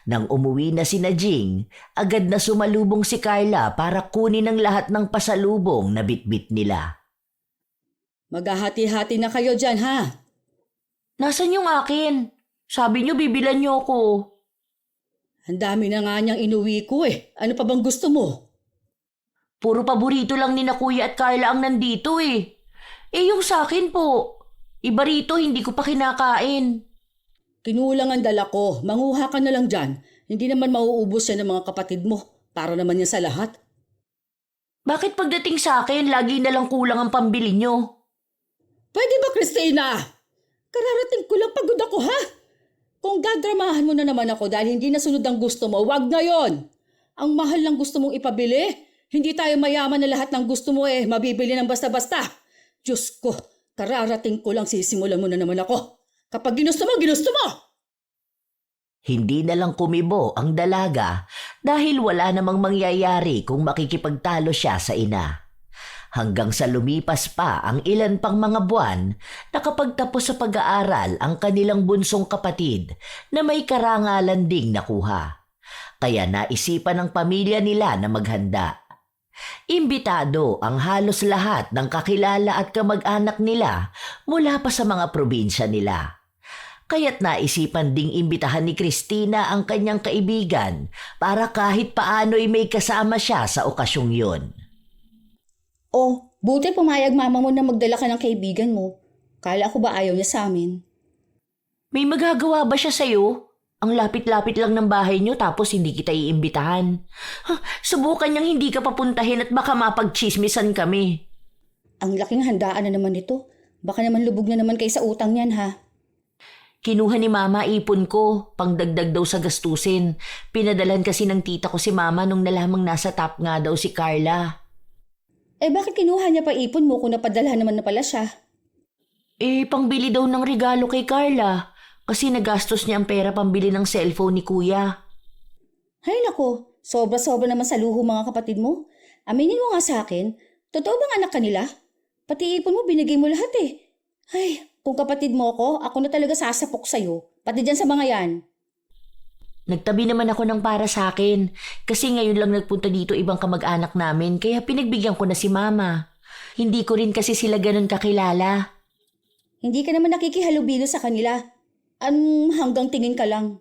Nang umuwi na sina Jing, agad na sumalubong si Carla para kunin ang lahat ng pasalubong na bitbit nila. Maghahati-hati na kayo dyan, ha? Nasaan yung akin? Sabi niyo bibilan niyo ako. Ang dami na nga niyang inuwi ko eh. Ano pa bang gusto mo? Puro paborito lang ni na Kuya at Carla ang nandito eh. Yung sa akin po. Iba rito hindi ko pa kinakain. Kinulang ang dala ko. Manguha ka na lang dyan. Hindi naman mauubos yan ng mga kapatid mo. Para naman yan sa lahat. Bakit pagdating sa akin, lagi na lang kulang ang pambili niyo? Pwede ba, Christina? Kararating ko lang, pagod ako, ha? Kung gadramahan mo na naman ako dahil hindi nasunod ang gusto mo, wag na yon. Ang mahal ng gusto mong ipabili. Hindi tayo mayaman na lahat ng gusto mo mabibili ng basta-basta. Diyos ko, kararating ko lang, sisimulan mo na naman ako. Kapag ginusto mo, ginusto mo! Hindi na lang kumibo ang dalaga dahil wala namang mangyayari kung makikipagtalo siya sa ina. Hanggang sa lumipas pa ang ilan pang mga buwan, nakapagtapos sa pag-aaral ang kanilang bunsong kapatid na may karangalan ding nakuha. Kaya naisipan ng pamilya nila na maghanda. Imbitado ang halos lahat ng kakilala at kamag-anak nila mula pa sa mga probinsya nila. Kaya't naisipan ding imbitahan ni Christina ang kanyang kaibigan para kahit paano'y may kasama siya sa okasyong yun. Oh, buti pumayag mama mo na magdala ka ng kaibigan mo. Kala ko ba ayaw niya sa amin? May magagawa ba siya sa'yo? Ang lapit-lapit lang ng bahay niyo tapos hindi kita iimbitahan. Subukan niyang hindi ka papuntahin at baka mapagchismisan kami. Ang laking handaan na naman ito. Baka naman lubog na naman kayo sa utang niyan, ha? Kinuha ni Mama ipon ko, pangdagdag daw sa gastusin. Pinadalan kasi ng tita ko si Mama nung nalamang nasa top nga daw si Carla. Bakit kinuha niya pa ipon mo kung napadala naman na pala siya? Pangbili daw ng regalo kay Carla. Kasi nagastos niya ang pera pambili ng cellphone ni Kuya. Hay nako, sobra-sobra naman sa luho mga kapatid mo. Aminin mo nga sa akin, totoo bang anak ka nila? Pati ipon mo binigay mo lahat eh. Ay, kung kapatid mo ako na talaga sasapok sa'yo. Pati dyan sa mga yan. Nagtabi naman ako ng para sa akin kasi ngayon lang nagpunta dito ibang kamag-anak namin kaya pinagbigyan ko na si Mama. Hindi ko rin kasi sila ganun kakilala. Hindi ka naman nakikihalubilo sa kanila. Hanggang tingin ka lang.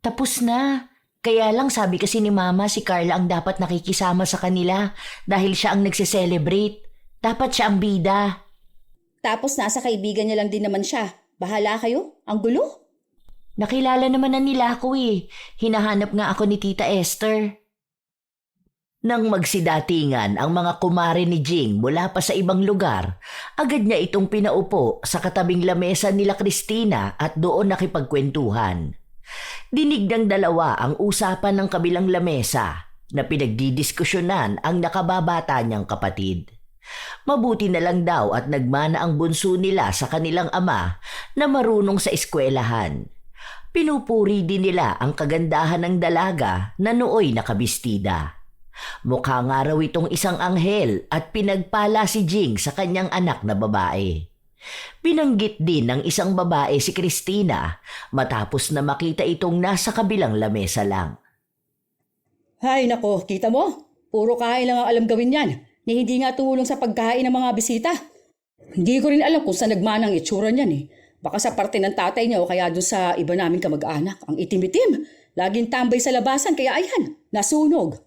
Tapos na. Kaya lang sabi kasi ni Mama si Carla ang dapat nakikisama sa kanila dahil siya ang nagse-celebrate. Dapat siya ang bida. Tapos nasa kaibigan niya lang din naman siya. Bahala kayo? Ang gulo? Nakilala naman na nila ako eh. Hinahanap nga ako ni Tita Esther. Nang magsidatingan ang mga kumare ni Jing mula pa sa ibang lugar, agad niya itong pinaupo sa katabing lamesa nila Christina at doon nakipagkwentuhan. Dinig ng dalawa ang usapan ng kabilang lamesa na pinagdidiskusyonan ang nakababata niyang kapatid. Mabuti na lang daw at nagmana ang bunso nila sa kanilang ama na marunong sa eskwelahan. Pinupuri din nila ang kagandahan ng dalaga na nooy nakabistida. Mukha nga raw itong isang anghel at pinagpala si Jing sa kanyang anak na babae. Binanggit din ng isang babae si Christina matapos na makita itong nasa kabilang lamesa lang. Hay nako, kita mo? Puro kain lang ang alam gawin yan. Ni hindi nga tumulong sa pagkain ng mga bisita. Hindi ko rin alam kung saan nagmanang itsura niyan eh. Baka sa parte ng tatay niya o kaya doon sa iba namin kamag-anak. Ang itim-itim. Laging tambay sa labasan kaya ayan, nasunog.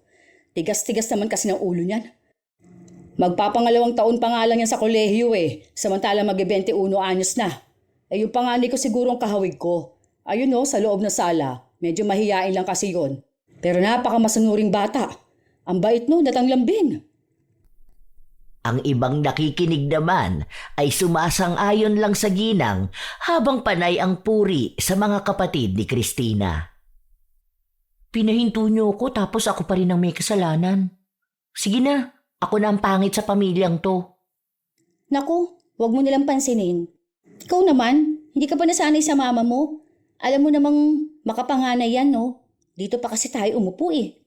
Tigas-tigas naman kasi ng ulo niyan. Magpapangalawang taon pa nga lang yan sa kolehiyo eh. Samantala mag-21 anyos na. Eh yung panganay ko siguro ang kahawig ko. Ayun no, sa loob na sala. Medyo mahiyain lang kasi yon. Pero napaka-masunuring bata. Ang bait no, natanglambing. Ang ibang nakikinig naman ay sumasang-ayon lang sa ginang habang panay ang puri sa mga kapatid ni Christina. Pinahinto niyo ako tapos ako pa rin ang may kasalanan. Sige na, ako na ang pangit sa pamilyang to. Naku, wag mo nilang pansinin. Ikaw naman, hindi ka pa nasanay sa mama mo. Alam mo namang makapanganay yan, no? Dito pa kasi tayo umupo eh.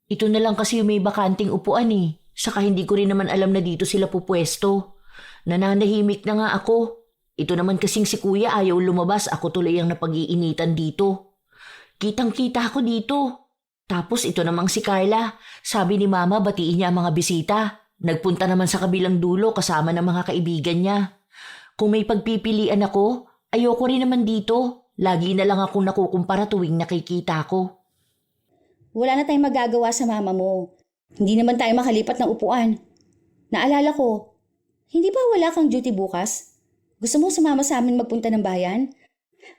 Ito na lang kasi yung may bakanting upuan eh. Saka hindi ko rin naman alam na dito sila pupwesto. Nananahimik na nga ako. Ito naman kasing si kuya ayaw lumabas, ako tuloy ang napag-iinitan dito. Kitang-kita ako dito. Tapos ito namang si Carla. Sabi ni Mama batiin niya ang mga bisita. Nagpunta naman sa kabilang dulo kasama ng mga kaibigan niya. Kung may pagpipilian ako, ayoko rin naman dito. Lagi na lang akong nakukumpara tuwing nakikita ko. Wala na tayong magagawa sa mama mo. Hindi naman tayo makalipat ng upuan. Naalala ko, hindi ba wala kang duty bukas? Gusto mo sumama sa amin magpunta ng bayan?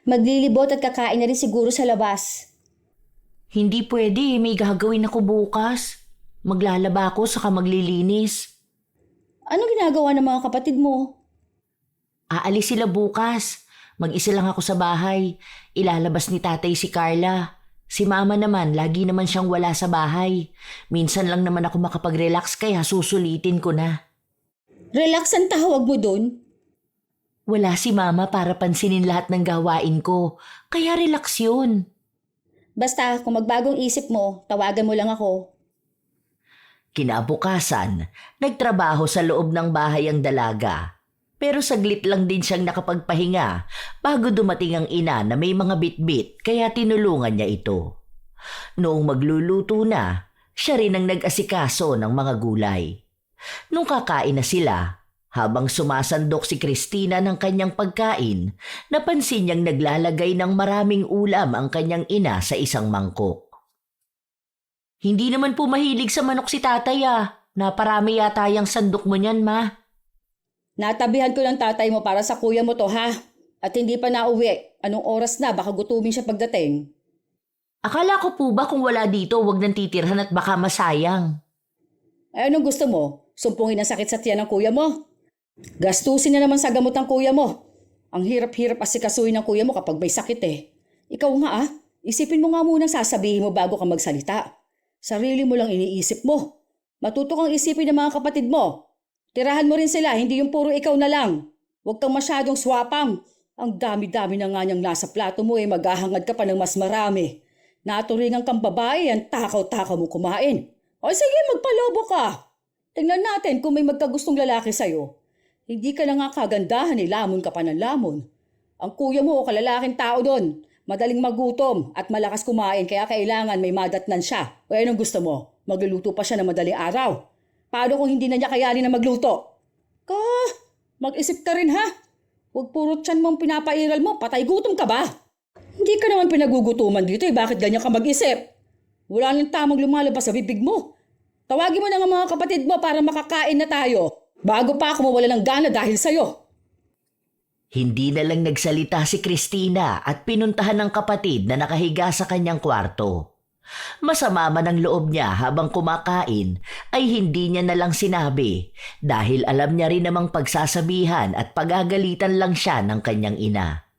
Maglilibot at kakain na rin siguro sa labas. Hindi pwede, may gagawin ako bukas. Maglalaba ako saka maglilinis. Anong ginagawa ng mga kapatid mo? Aalis sila bukas. Mag-isa lang ako sa bahay. Ilalabas ni tatay si Carla. Si Mama naman, lagi naman siyang wala sa bahay. Minsan lang naman ako makapag-relax kaya susulitin ko na. Relax ang tawag mo dun? Wala si Mama para pansinin lahat ng gawain ko. Kaya relax yun. Basta kung magbagong isip mo, tawagan mo lang ako. Kinabukasan, nagtrabaho sa loob ng bahay ang dalaga. Pero saglit lang din siyang nakapagpahinga bago dumating ang ina na may mga bitbit kaya tinulungan niya ito. Noong magluluto na, siya rin ang nag-asikaso ng mga gulay. Nung kakain na sila, habang sumasandok si Christina ng kanyang pagkain, napansin niyang naglalagay ng maraming ulam ang kanyang ina sa isang mangkok. Hindi naman po mahilig sa manok si tatay ah. Naparami yata yung sandok mo niyan, Ma. Natabihan ko ng tatay mo para sa kuya mo to ha. At hindi pa nauwi. Anong oras na? Baka gutumin siya pagdating. Akala ko po ba kung wala dito, wag nang titirhan at baka masayang. Eh anong gusto mo? Sumpungin ang sakit sa tiyan ng kuya mo? Gastusin na naman sa gamot ng kuya mo. Ang hirap-hirap asikasuhin ng kuya mo kapag may sakit eh. Ikaw nga isipin mo nga munang sasabihin mo bago ka magsalita. Sarili mo lang iniisip mo. Matuto kang isipin ng mga kapatid mo. Tirahan mo rin sila, hindi yung puro ikaw na lang. Huwag kang masyadong swapang. Ang dami-dami na nga niyang nasa plato mo eh, maghahangad ka pa ng mas marami. Naturingan kang babae, ang takaw-takaw mo kumain. O sige, magpalobo ka. Tingnan natin kung may magkagustong lalaki sa'yo. Hindi ka na nga kagandahan eh, lamon ka pa ng lamon. Ang kuya mo o kalalaking tao doon, Madaling magutom at malakas kumain kaya kailangan may madatnan siya. O anong gusto mo? Magluluto pa siya ng madaling araw. Paano kung hindi na niya kayanin na magluto? Mag-isip ka rin ha? Huwag puro tiyan mong pinapairal mo, patay gutom ka ba? Hindi ka naman pinagugutuman dito bakit ganyan ka mag-isip? Wala nang tamang lumalabas sa bibig mo. Tawagin mo na nga mga kapatid mo para makakain na tayo. Bago pa ako mawala ng gana dahil sa'yo. Hindi na lang nagsalita si Christina at pinuntahan ng kapatid na nakahiga sa kanyang kwarto. Masama man ang loob niya habang kumakain ay hindi niya na lang sinabi dahil alam niya rin namang pagsasabihan at pagagalitan lang siya ng kanyang ina.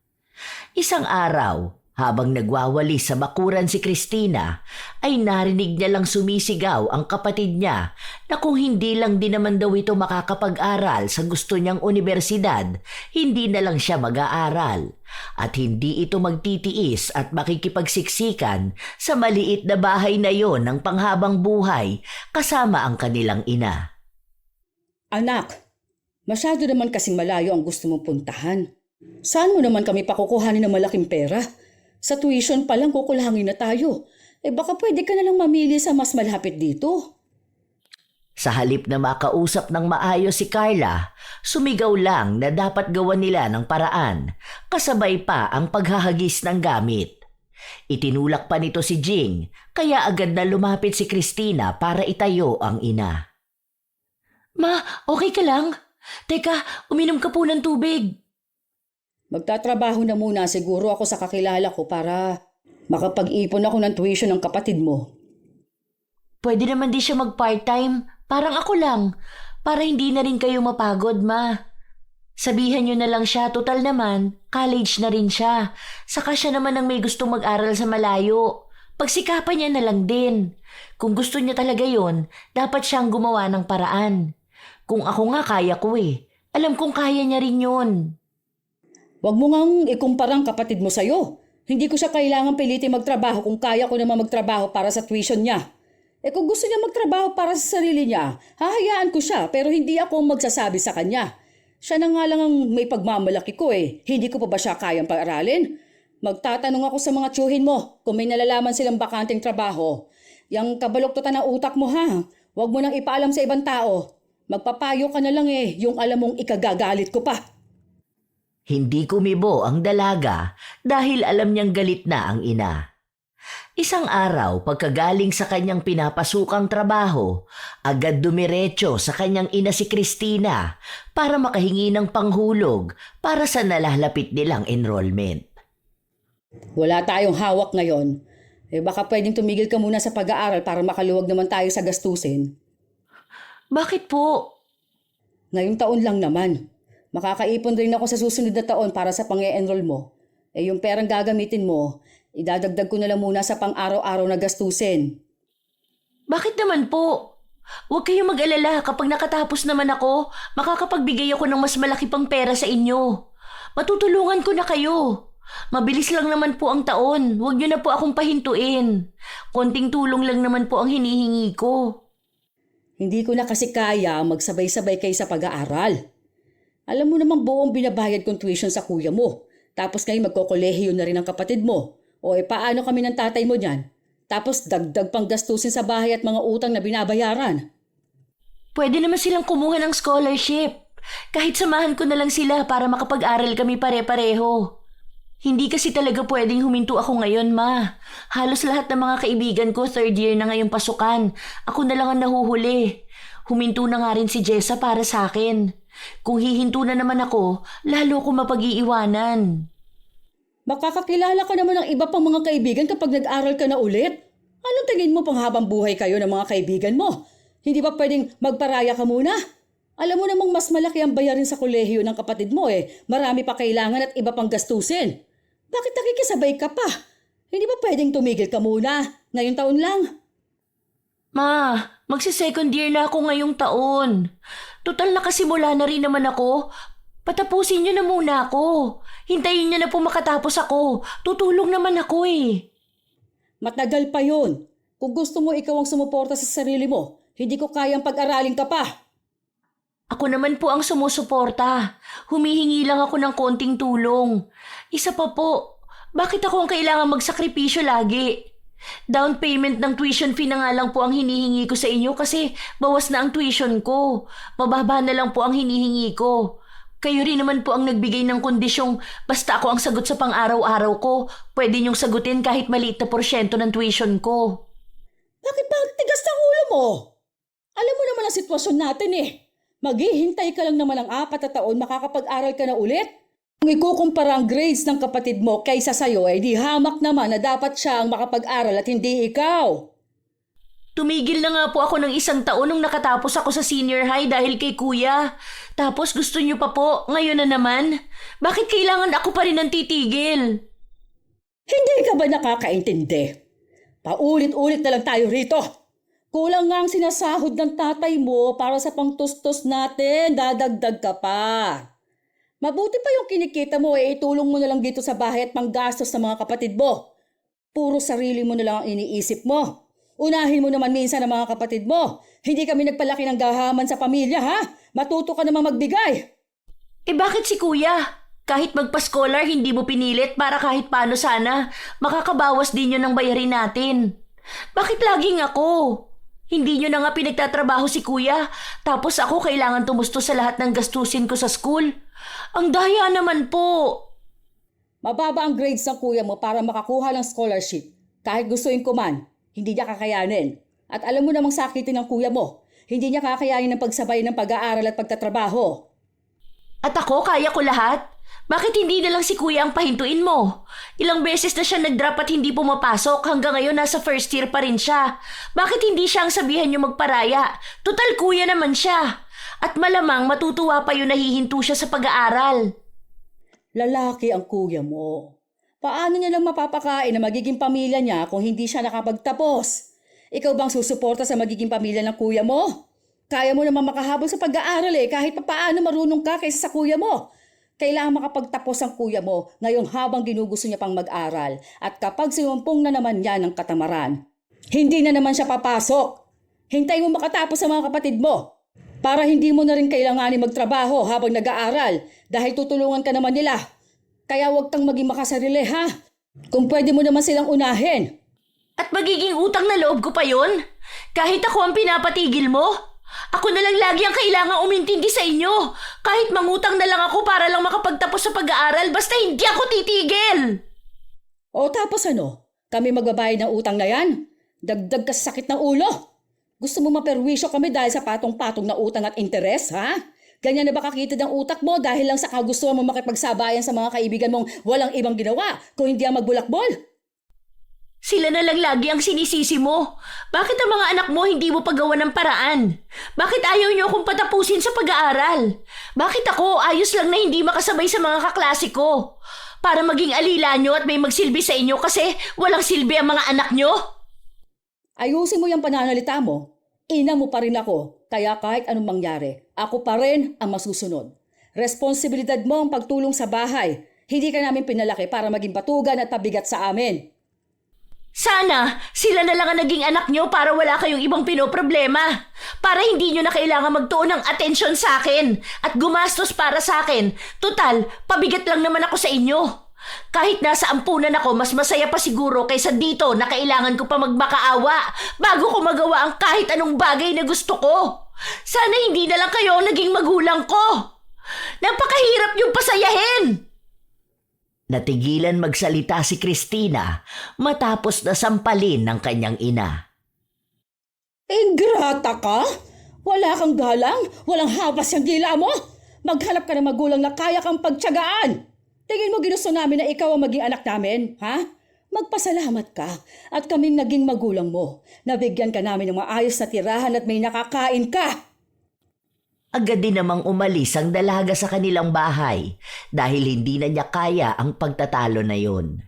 Isang araw, habang nagwawalis sa bakuran si Christina, ay narinig niya lang sumisigaw ang kapatid niya na kung hindi lang din naman daw ito makakapag-aral sa gusto niyang universidad, hindi na lang siya mag-aaral. At hindi ito magtitiis at makikipagsiksikan sa maliit na bahay na yon ng panghabang buhay kasama ang kanilang ina. Anak, masyado naman kasing malayo ang gusto mong puntahan. Saan mo naman kami pakukuhanin ng malaking pera? Sa tuition pa lang kukulangin na tayo. Baka pwede ka na lang mamili sa mas malapit dito. Sa halip na makausap ng maayos si Carla, sumigaw lang na dapat gawan nila ng paraan, kasabay pa ang paghahagis ng gamit. Itinulak pa nito si Jing, kaya agad na lumapit si Christina para itayo ang ina. Ma, okay ka lang? Teka, uminom ka po ng tubig. Magtatrabaho na muna siguro ako sa kakilala ko para makapag-ipon ako ng tuition ng kapatid mo. Pwede naman di siya mag-part-time. Parang ako lang. Para hindi na rin kayo mapagod, ma. Sabihan niyo na lang siya, total naman, college na rin siya. Saka siya naman ang may gustong mag-aral sa malayo. Pagsikapan niya na lang din. Kung gusto niya talaga yon, dapat siyang gumawa ng paraan. Kung ako nga kaya ko Alam kong kaya niya rin yon. Huwag mo ngang ikumpara ang kapatid mo sa'yo. Hindi ko siya kailangan pilitin magtrabaho kung kaya ko naman magtrabaho para sa tuition niya. Kung gusto niya magtrabaho para sa sarili niya, hahayaan ko siya pero hindi ako magsasabi sa kanya. Siya na nga lang ang may pagmamalaki ko Hindi ko pa ba siya kayang pag-aralin? Magtatanong ako sa mga tiyuhin mo kung may nalalaman silang bakanteng trabaho. Yang kabaloktotan ng utak mo ha. Huwag mo nang ipaalam sa ibang tao. Magpapayo ka na lang yung alam mong ikagagalit ko pa. Hindi kumibo ang dalaga dahil alam niyang galit na ang ina. Isang araw pagkagaling sa kanyang pinapasukang trabaho, agad dumiretso sa kanyang ina si Christina para makahingi ng panghulog para sa nalalapit nilang enrollment. Wala tayong hawak ngayon. Baka pwedeng tumigil ka muna sa pag-aaral para makaluwag naman tayo sa gastusin. Bakit po? Ngayong taon lang naman. Makakaipon rin ako sa susunod na taon para sa pang-e-enroll mo. Yung perang gagamitin mo, idadagdag ko na lang muna sa pang-araw-araw na gastusin. Bakit naman po? Huwag kayong mag-alala kapag nakatapos naman ako, makakapagbigay ako ng mas malaki pang pera sa inyo. Matutulungan ko na kayo. Mabilis lang naman po ang taon, huwag niyo na po akong pahintuin. Konting tulong lang naman po ang hinihingi ko. Hindi ko na kasi kaya magsabay-sabay kayo sa pag-aaral. Alam mo namang buong binabayad kong tuition sa kuya mo. Tapos ngayon magkokolehiyo na rin ang kapatid mo. Paano kami ng tatay mo niyan? Tapos dagdag pang gastusin sa bahay at mga utang na binabayaran. Pwede naman silang kumuha ng scholarship. Kahit samahan ko na lang sila para makapag-aral kami pare-pareho. Hindi kasi talaga pwedeng huminto ako ngayon, ma. Halos lahat ng mga kaibigan ko third year na ngayong pasukan. Ako na lang ang nahuhuli. Huminto na nga rin si Jessa para sa akin. Kung hihinto na naman ako, lalo ko mapag-iiwanan. Makakakilala ka naman ng iba pang mga kaibigan kapag nag-aral ka na ulit. Anong tingin mo pang habang buhay kayo ng mga kaibigan mo? Hindi ba pwedeng magparaya ka muna? Alam mo namang mas malaki ang bayarin sa kolehiyo ng kapatid mo Marami pa kailangan at iba pang gastusin. Bakit nakikisabay ka pa? Hindi ba pwedeng tumigil ka muna? Ngayong taon lang. Ma, magsi-second year na ako ngayong taon. Total nakasimula na rin naman ako. Patapusin niyo na muna ako. Hintayin niyo na po makatapos ako. Tutulong naman ako Matagal pa yun. Kung gusto mo ikaw ang sumuporta sa sarili mo, hindi ko kayang pag-aralin ka pa. Ako naman po ang sumusuporta. Humihingi lang ako ng konting tulong. Isa pa po, Bakit ako ang kailangan magsakripisyo lagi? Down payment ng tuition fee na nga lang po ang hinihingi ko sa inyo kasi bawas na ang tuition ko. Mababa na lang po ang hinihingi ko. Kayo rin naman po ang nagbigay ng kondisyong basta ako ang sagot sa pang-araw-araw ko, pwede niyong sagutin kahit maliit na porsyento ng tuition ko. Bakit ba ang tigas ng ulo mo? Alam mo naman ang sitwasyon natin eh. Maghihintay ka lang naman ng 4 na taon, makakapag-aral ka na ulit. Kung ikukumpara ang grades ng kapatid mo kaysa sa'yo, eh di hamak naman na dapat siya ang makapag-aral at hindi ikaw. Tumigil na nga po ako ng 1 taon nung nakatapos ako sa senior high dahil kay kuya. Tapos gusto niyo pa po, ngayon na naman. Bakit kailangan ako pa rin ang titigil? Hindi ka ba nakakaintindi? Paulit-ulit na lang tayo rito. Kulang nga ang sinasahod ng tatay mo para sa pangtustos natin, dadagdag ka pa. Mabuti pa yung kinikita mo itulong mo na lang dito sa bahay at panggastos sa mga kapatid mo. Puro sarili mo na lang ang iniisip mo. Unahin mo naman minsan ang mga kapatid mo. Hindi kami nagpalaki ng gahaman sa pamilya, ha? Matuto ka naman magbigay. Eh bakit si kuya? Kahit magpa-scholar, hindi mo pinilit para kahit paano sana makakabawas din yun ng bayarin natin. Bakit laging ako? Hindi nyo na nga pinagtatrabaho si kuya, tapos ako kailangan tumusto sa lahat ng gastusin ko sa school. Ang daya naman po. Mababa ang grades ng kuya mo para makakuha ng scholarship. Kahit gustuin ko man, hindi niya kakayanin. At alam mo namang sakitin ng kuya mo, hindi niya kakayanin ng pagsabay ng pag-aaral at pagtatrabaho. At ako, kaya ko lahat? Bakit hindi na lang si kuya ang pahintuin mo? Ilang beses na siya nag-drop at hindi pumapasok, hanggang ngayon nasa first year pa rin siya. Bakit hindi siya ang sabihan niyo magparaya? Total kuya naman siya. At malamang matutuwa pa yun nahihinto siya sa pag-aaral. Lalaki ang kuya mo. Paano niya lang mapapakain na magiging pamilya niya kung hindi siya nakapagtapos? Ikaw bang susuporta sa magiging pamilya ng kuya mo? Kaya mo naman makahabol sa pag-aaral kahit paano marunong ka kaysa sa kuya mo. Kailangan makapagtapos ang kuya mo ngayong habang ginugusto niya pang mag-aral at kapag sinumpong na naman niya ng katamaran, hindi na naman siya papasok. Hintay mo makatapos sa mga kapatid mo para hindi mo na rin kailanganin magtrabaho habang nag-aaral dahil tutulungan ka naman nila. Kaya huwag kang maging makasarili, ha? Kung pwede mo naman silang unahin. At magiging utang na loob ko pa yun? Kahit ako ang pinapatigil mo? Ako na lang lagi ang kailangang umintindi sa inyo. Kahit mangutang na lang ako para lang makapagtapos sa pag-aaral, basta hindi ako titigil. O tapos ano? Kami magbabayad ng utang na yan? Dagdag ka sa sakit ng ulo? Gusto mo maperwisyo kami dahil sa patong-patong na utang at interes, ha? Ganyan na ba kakitid ang utak mo dahil lang sa kagustuhan mo makipagsabayan sa mga kaibigan mong walang ibang ginawa kung hindi ang magbulakbol? Sila na lang lagi ang sinisisi mo. Bakit ang mga anak mo hindi mo pagawa ng paraan? Bakit ayaw niyo akong patapusin sa pag-aaral? Bakit ako ayos lang na hindi makasabay sa mga kaklase ko? Para maging alila niyo at may magsilbi sa inyo kasi walang silbi ang mga anak niyo? Ayusin mo yung pananalita mo. Ina mo pa rin ako, kaya kahit anong mangyari, ako pa rin ang masusunod. Responsibilidad mo ang pagtulong sa bahay. Hindi ka namin pinalaki para maging batugan at pabigat sa amin. Sana sila na lang ang naging anak niyo para wala kayong ibang pinoproblema. Para hindi niyo na kailangan magtuon ng atensyon sa akin at gumastos para sa akin. Total, pabigat lang naman ako sa inyo. Kahit nasa ampunan ako, mas masaya pa siguro kaysa dito na kailangan ko pa magmakaawa bago ko magawa ang kahit anong bagay na gusto ko. Sana hindi na lang kayo ang naging magulang ko. Napakahirap yung pasayahin. Natigilan magsalita si Christina matapos na sampalin ng kanyang ina. Ingrata ka? Wala kang galang? Walang habas yung dila mo? Maghanap ka ng magulang na kaya kang pagtiyagaan. Tingin mo ginusto namin na ikaw ang maging anak namin, ha? Magpasalamat ka at kaming naging magulang mo. Nabigyan ka namin ng maayos na tirahan at may nakakain ka. Agad din namang umalis ang dalaga sa kanilang bahay dahil hindi na niya kaya ang pagtatalo na yon.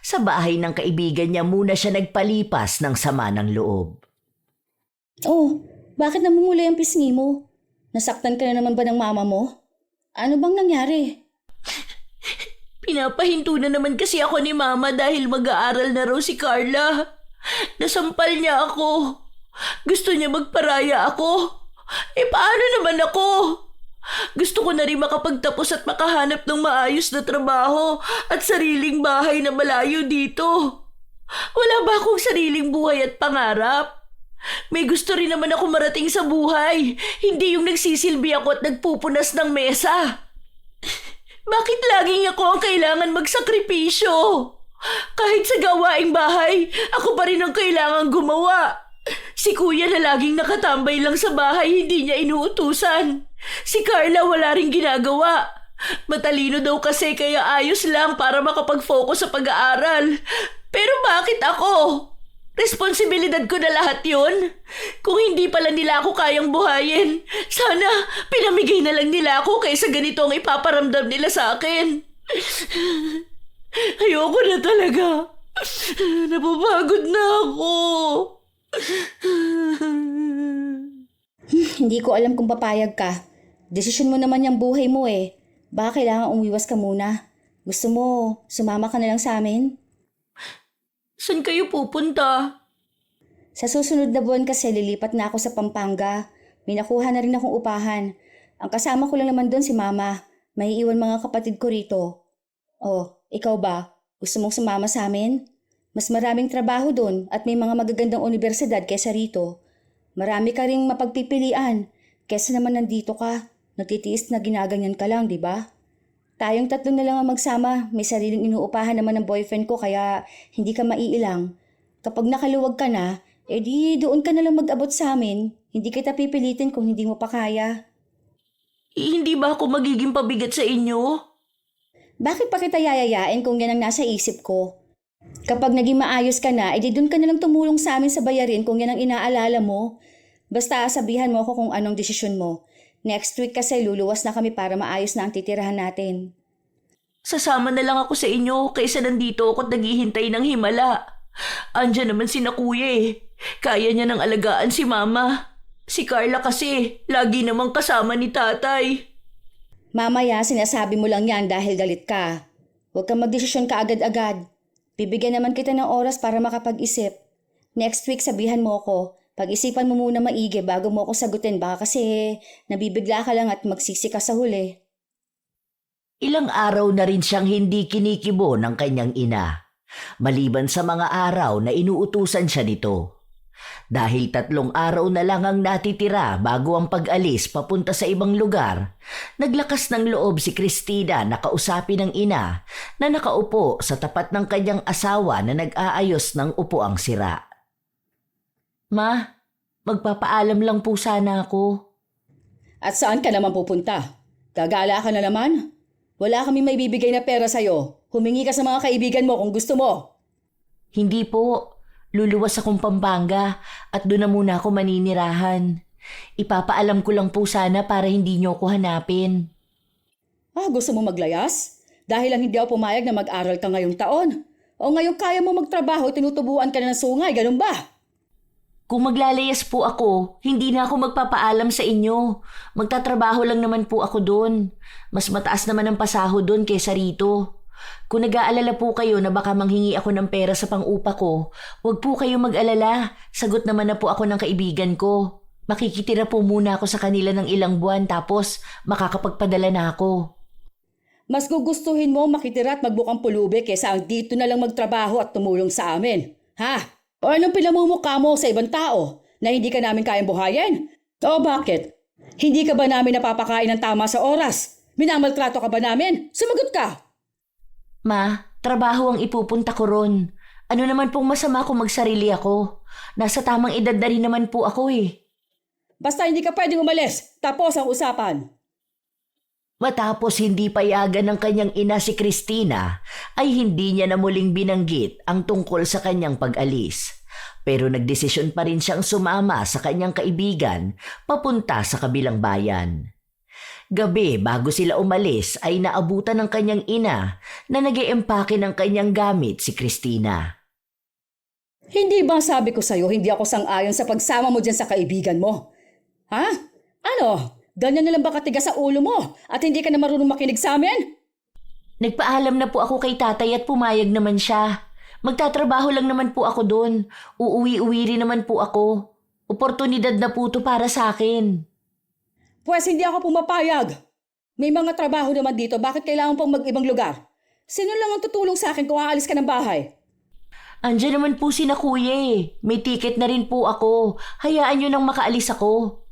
Sa bahay ng kaibigan niya muna siya nagpalipas ng sama ng loob. Oh, bakit namumula yung pisngi mo? Nasaktan ka na naman ba ng mama mo? Ano bang nangyari? Pinapahinto na naman kasi ako ni Mama dahil mag-aaral na raw si Carla. Nasampal niya ako. Gusto niya magparaya ako. Eh paano naman ako? Gusto ko na rin makapagtapos at makahanap ng maayos na trabaho at sariling bahay na malayo dito. Wala ba akong sariling buhay at pangarap? May gusto rin naman ako marating sa buhay. Hindi yung nagsisilbi ako at nagpupunas ng mesa. Bakit laging ako ang kailangan magsakripisyo? Kahit sa gawaing bahay, ako pa rin ang kailangan gumawa. Si Kuya na laging nakatambay lang sa bahay, hindi niya inuutusan. Si Carla wala ring ginagawa. Matalino daw kasi kaya ayos lang para makapag-focus sa pag-aaral. Pero bakit ako? Responsibilidad ko na lahat yun. Kung hindi pala nila ako kayang buhayin, sana pinamigay na lang nila ako kaysa ganito ang ipaparamdam nila sa akin. Ayoko na talaga. Napapagod na ako. Hindi ko alam kung papayag ka. Desisyon mo naman yung buhay mo eh. Baka kailangan umiwas ka muna. Gusto mo, sumama ka na lang sa amin? Saan kayo pupunta? Sa susunod na buwan kasi lilipat na ako sa Pampanga. May nakuha na rin akong upahan. Ang kasama ko lang naman doon si Mama. May iwan mga kapatid ko rito. Oh, ikaw ba? Gusto mong sumama sa amin? Mas maraming trabaho doon at may mga magagandang universidad kaysa rito. Marami ka ring mapagpipilian. Kesa naman nandito ka. Nagtitiis na ginaganyan ka lang, di ba? Tayong tatlo na lang ang magsama. May sariling inuupahan naman ng boyfriend ko kaya hindi ka maiilang. Kapag nakaluwag ka na, edi doon ka na lang mag-abot sa amin. Hindi kita pipilitin kung hindi mo pa kaya. Hindi ba ako magiging pabigat sa inyo? Bakit pa kita yayayain kung yan ang nasa isip ko? Kapag naging maayos ka na, edi doon ka na lang tumulong sa amin sa bayarin kung yan ang inaalala mo. Basta sabihan mo ako kung anong desisyon mo. Next week kasi luluwas na kami para maayos na ang titirahan natin. Sasama na lang ako sa inyo kaysa nandito ako at naghihintay ng himala. Andiyan naman si na Kuya eh. Kaya niya nang alagaan si Mama. Si Carla kasi, lagi namang kasama ni Tatay. Mamaya sinasabi mo lang yan dahil galit ka. Huwag kang magdesisyon ka agad-agad. Bibigyan naman kita ng oras para makapag-isip. Next week sabihan mo ako. Pag-isipan mo muna maigi bago mo ako sagutin. Baka kasi nabibigla ka lang at magsisi ka sa huli. Ilang araw na rin siyang hindi kinikibo ng kanyang ina, maliban sa mga araw na inuutusan siya nito. Dahil 3 araw na lang ang natitira bago ang pag-alis papunta sa ibang lugar, naglakas ng loob si Cristina na kausapin ng ina na nakaupo sa tapat ng kanyang asawa na nag-aayos ng upuang sira. Ma, magpapaalam lang po sana ako. At saan ka naman pupunta? Gagala ka na naman? Wala kami maibibigay na pera sa'yo. Humingi ka sa mga kaibigan mo kung gusto mo. Hindi po, luluwas akong Pampanga at doon na muna ako maninirahan. Ipapaalam ko lang po sana para hindi niyo ako hanapin. Gusto mo maglayas? Dahil lang hindi ako pumayag na mag-aral ka ngayong taon. O ngayong kaya mo magtrabaho, tinutubuan ka na ng sungay, ganun ba? Kung maglalayas po ako, hindi na ako magpapaalam sa inyo. Magtatrabaho lang naman po ako doon. Mas mataas naman ang pasahod doon kaysa rito. Kung nag-aalala po kayo na baka manghingi ako ng pera sa pang-upa ko, huwag po kayo mag-alala. Sagot naman na po ako ng kaibigan ko. Makikitira po muna ako sa kanila ng ilang buwan tapos makakapagpadala na ako. Mas gugustuhin mo makitira at magbukang pulubi kaysa ang dito na lang magtrabaho at tumulong sa amin. Ha? O anong pinamumukha mo sa ibang tao na hindi ka namin kayang buhayin? O bakit? Hindi ka ba namin napapakain ng tama sa oras? Minamaltrato ka ba namin? Sumagot ka! Ma, trabaho ang ipupunta ko ron. Ano naman pong masama kung magsarili ako? Nasa tamang edad na rin naman po ako eh. Basta hindi ka pwedeng umalis. Tapos ang usapan. Matapos hindi payagan ng kanyang ina si Cristina, ay hindi niya na muling binanggit ang tungkol sa kanyang pag-alis. Pero nagdesisyon pa rin siyang sumama sa kanyang kaibigan papunta sa kabilang bayan. Gabi bago sila umalis ay naabutan ng kanyang ina na nag-eempake ng kanyang gamit si Cristina. Hindi ba sabi ko sa'yo hindi ako sang-ayon sa pagsama mo dyan sa kaibigan mo? Ha? Ano? Ganyan na lang ba katigas sa ulo mo at hindi ka na marunong makinig sa amin? Nagpaalam na po ako kay tatay at pumayag naman siya. Magtatrabaho lang naman po ako doon. Uuwi-uwi rin naman po ako. Oportunidad na po to para sa akin. Pwes hindi ako pumapayag. May mga trabaho naman dito, bakit kailangan pang mag-ibang lugar? Sino lang ang tutulong sa akin kung aalis ka ng bahay? Andiyan naman po si na kuya eh. May ticket na rin po ako. Hayaan nyo nang makaalis ako.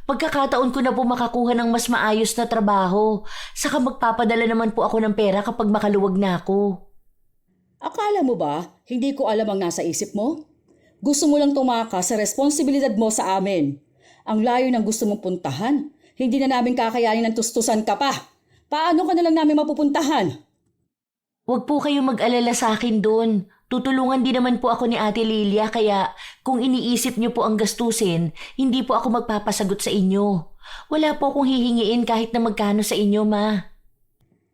Pagkakataon ko na po makakuha ng mas maayos na trabaho. Saka magpapadala naman po ako ng pera kapag makaluwag na ako. Akala mo ba, hindi ko alam ang nasa isip mo? Gusto mo lang tumakas sa responsibilidad mo sa amin. Ang layo ng gusto mong puntahan. Hindi na namin kakayanin ng tustusan ka pa. Paano ka na lang namin mapupuntahan? Huwag po kayong mag-alala sa akin doon. Tutulungan din naman po ako ni Ate Lilia kaya kung iniisip niyo po ang gastusin, hindi po ako magpapasagot sa inyo. Wala po akong hihingiin kahit na magkano sa inyo, Ma.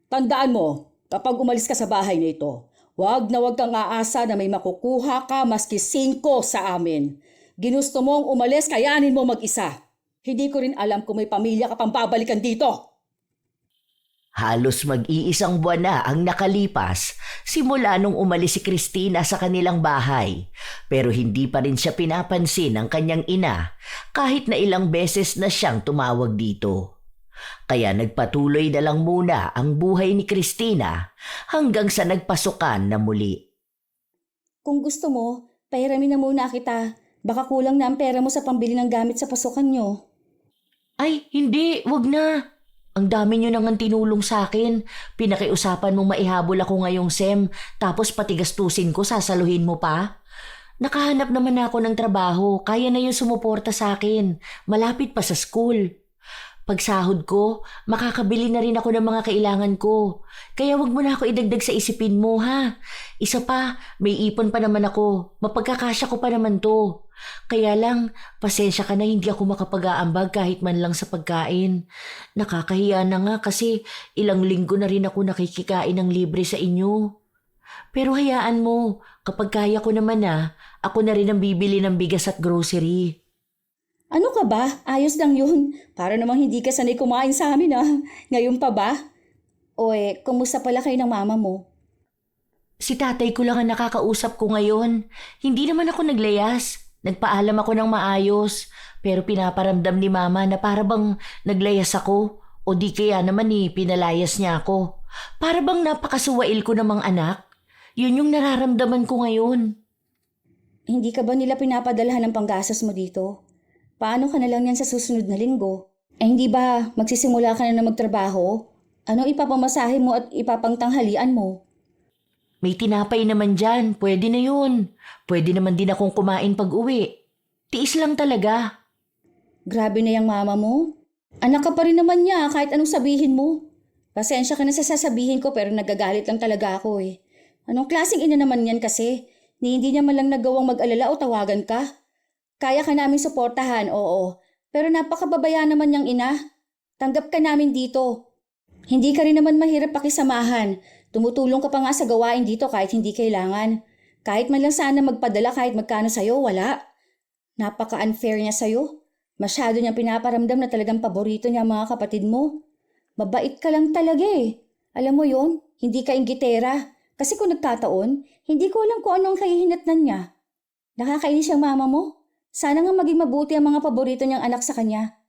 Tandaan mo, kapag umalis ka sa bahay na ito, wag kang aasa na may makukuha ka maski 5 sa amin. Ginusto mong umalis, kayanin mo mag-isa. Hindi ko rin alam kung may pamilya ka pang babalikan dito. Halos mag-iisang buwan na ang nakalipas simula nung umalis si Christina sa kanilang bahay. Pero hindi pa rin siya pinapansin ng kanyang ina kahit na ilang beses na siyang tumawag dito. Kaya nagpatuloy na lang muna ang buhay ni Christina hanggang sa nagpasukan na muli. Kung gusto mo, pahiramin na muna kita. Baka kulang na ang pera mo sa pambili ng gamit sa pasukan nyo. Ay, hindi, wag na. Ang dami nyo nang tinulong sa akin. Pinakiusapan mong maihabol ako ngayong SEM, tapos pati gastusin ko sasaluhin mo pa. Nakahanap naman ako ng trabaho, kaya na yung sumuporta sa akin. Malapit pa sa school. Pag sahod ko, makakabili na rin ako ng mga kailangan ko. Kaya wag mo na ako idagdag sa isipin mo, ha? Isa pa, may ipon pa naman ako. Mapagkakasya ko pa naman to. Kaya lang, pasensya ka na hindi ako makapag-aambag kahit man lang sa pagkain. Nakakahiya na nga kasi ilang linggo na rin ako nakikikain ng libre sa inyo. Pero hayaan mo, kapag kaya ko naman ako na rin ang bibili ng bigas at grocery. Ano ka ba? Ayos lang yun. Para namang hindi ka sanay kumain sa amin Ngayon pa ba? O kumusta pala kayo ng mama mo? Si tatay ko lang ang nakakausap ko ngayon. Hindi naman ako naglayas. Nagpaalam ako ng maayos. Pero pinaparamdam ni mama na para bang naglayas ako. O di kaya naman pinalayas niya ako. Para bang napakasuwail ko namang anak. Yun yung nararamdaman ko ngayon. Hindi ka ba nila pinapadalhan ng panggastos mo dito? Paano ka na lang yan sa susunod na linggo? Hindi ba magsisimula ka na magtrabaho? Ano ipapamasahe mo at ipapangtanghalian mo? May tinapay naman dyan. Pwede na yun. Pwede naman din akong kumain pag uwi. Tiis lang talaga. Grabe na yung mama mo. Anak ka pa rin naman niya kahit anong sabihin mo. Pasensya ka na sa sasabihin ko pero nagagalit lang talaga ako Anong klaseng ina naman yan kasi? Hindi niya man lang nagawang mag-alala o tawagan ka? Kaya ka namin suportahan, oo. Pero napakababaya naman niyang ina. Tanggap ka namin dito. Hindi ka rin naman mahirap pakisamahan. Tumutulong ka pa nga sa gawain dito kahit hindi kailangan. Kahit man lang sana magpadala kahit magkano sa'yo, wala. Napaka-unfair niya sa'yo. Masyado niyang pinaparamdam na talagang paborito niya ang mga kapatid mo. Mabait ka lang talaga Alam mo yon, hindi ka inggitera. Kasi kung nagkataon, hindi ko alam kung anong kahihinatnan niya. Nakakainis siyang mama mo. Sana nga maging mabuti ang mga paborito niyang anak sa kanya.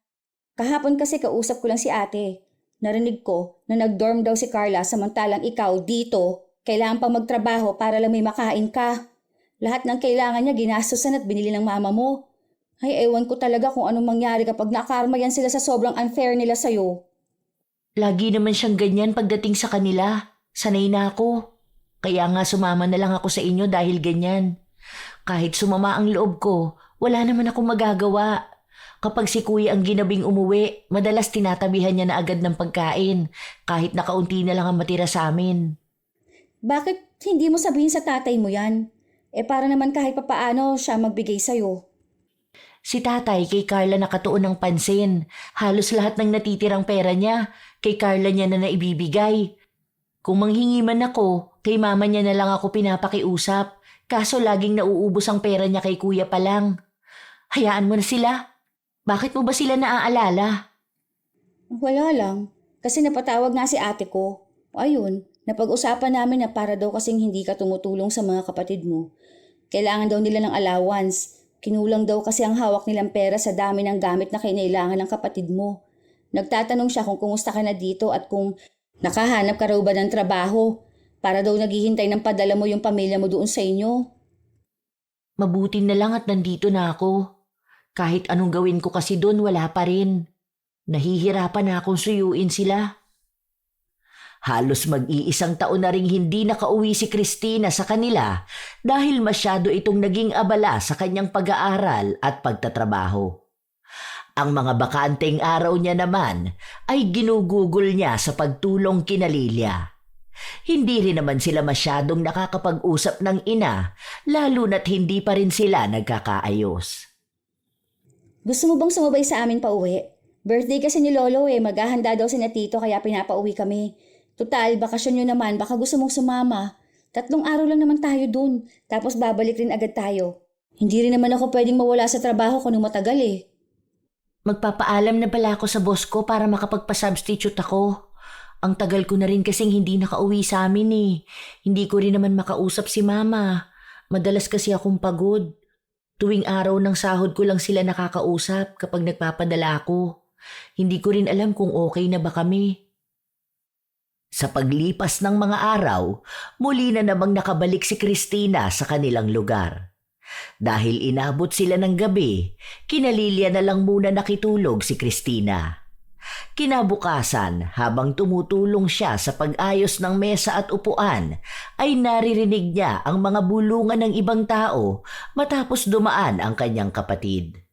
Kahapon kasi kausap ko lang si ate. Narinig ko na nag-dorm daw si Carla samantalang ikaw dito, kailangan pang magtrabaho para lang may makain ka. Lahat ng kailangan niya ginastosan at binili ng mama mo. Ay ewan ko talaga kung anong mangyari kapag nakarma yan sila sa sobrang unfair nila sa'yo. Lagi naman siyang ganyan pagdating sa kanila. Sanay na ako. Kaya nga sumama na lang ako sa inyo dahil ganyan. Kahit sumama ang loob ko, wala naman akong magagawa. Kapag si kuya ang ginabing umuwi, madalas tinatabihan niya na agad ng pagkain, kahit nakaunti na lang ang matira sa amin. Bakit hindi mo sabihin sa tatay mo yan? Para naman kahit papaano siya magbigay sa'yo. Si tatay kay Carla nakatuon ng pansin. Halos lahat ng natitirang pera niya, kay Carla niya na naibibigay. Kung manghingi man ako, kay mama niya na lang ako pinapakiusap. Kaso laging nauubos ang pera niya kay kuya pa lang. Hayaan mo na sila. Bakit mo ba sila naaalala? Wala lang. Kasi napatawag nga si ate ko. Ayun, napag-usapan namin na para daw kasing hindi ka tumutulong sa mga kapatid mo. Kailangan daw nila ng allowance. Kinulang daw kasi ang hawak nilang pera sa dami ng gamit na kinailangan ng kapatid mo. Nagtatanong siya kung kumusta ka na dito at kung nakahanap ka raw ba ng trabaho para daw naghihintay ng padala mo yung pamilya mo doon sa inyo. Mabuti na lang at nandito na ako. Kahit anong gawin ko kasi doon, wala pa rin. Nahihirapan na akong suyuin sila. Halos mag-iisang taon na ring hindi nakauwi si Christina sa kanila dahil masyado itong naging abala sa kanyang pag-aaral at pagtatrabaho. Ang mga bakanteng araw niya naman ay ginugugol niya sa pagtulong kina Lilia. Hindi rin naman sila masyadong nakakapag-usap ng ina, lalo na't hindi pa rin sila nagkakaayos. Gusto mo bang sumabay sa amin pa uwi? Birthday kasi ni Lolo maghahanda daw si na Tito kaya pinapauwi kami. Tutal, bakasyon nyo naman, baka gusto mong sumama. 3 araw lang naman tayo dun, tapos babalik rin agad tayo. Hindi rin naman ako pwedeng mawala sa trabaho kung matagal Magpapaalam na pala ako sa boss ko para makapagpa-substitute ako. Ang tagal ko na rin kasing hindi nakauwi sa amin Hindi ko rin naman makausap si mama. Madalas kasi akong pagod. Tuwing araw ng sahod ko lang sila nakakausap kapag nagpapadala ako. Hindi ko rin alam kung okay na ba kami. Sa paglipas ng mga araw, muli na namang nakabalik si Christina sa kanilang lugar. Dahil inabot sila ng gabi, kina Lilia na lang muna nakitulog si Christina. Kinabukasan, habang tumutulong siya sa pag-ayos ng mesa at upuan, ay naririnig niya ang mga bulungan ng ibang tao matapos dumaan ang kanyang kapatid.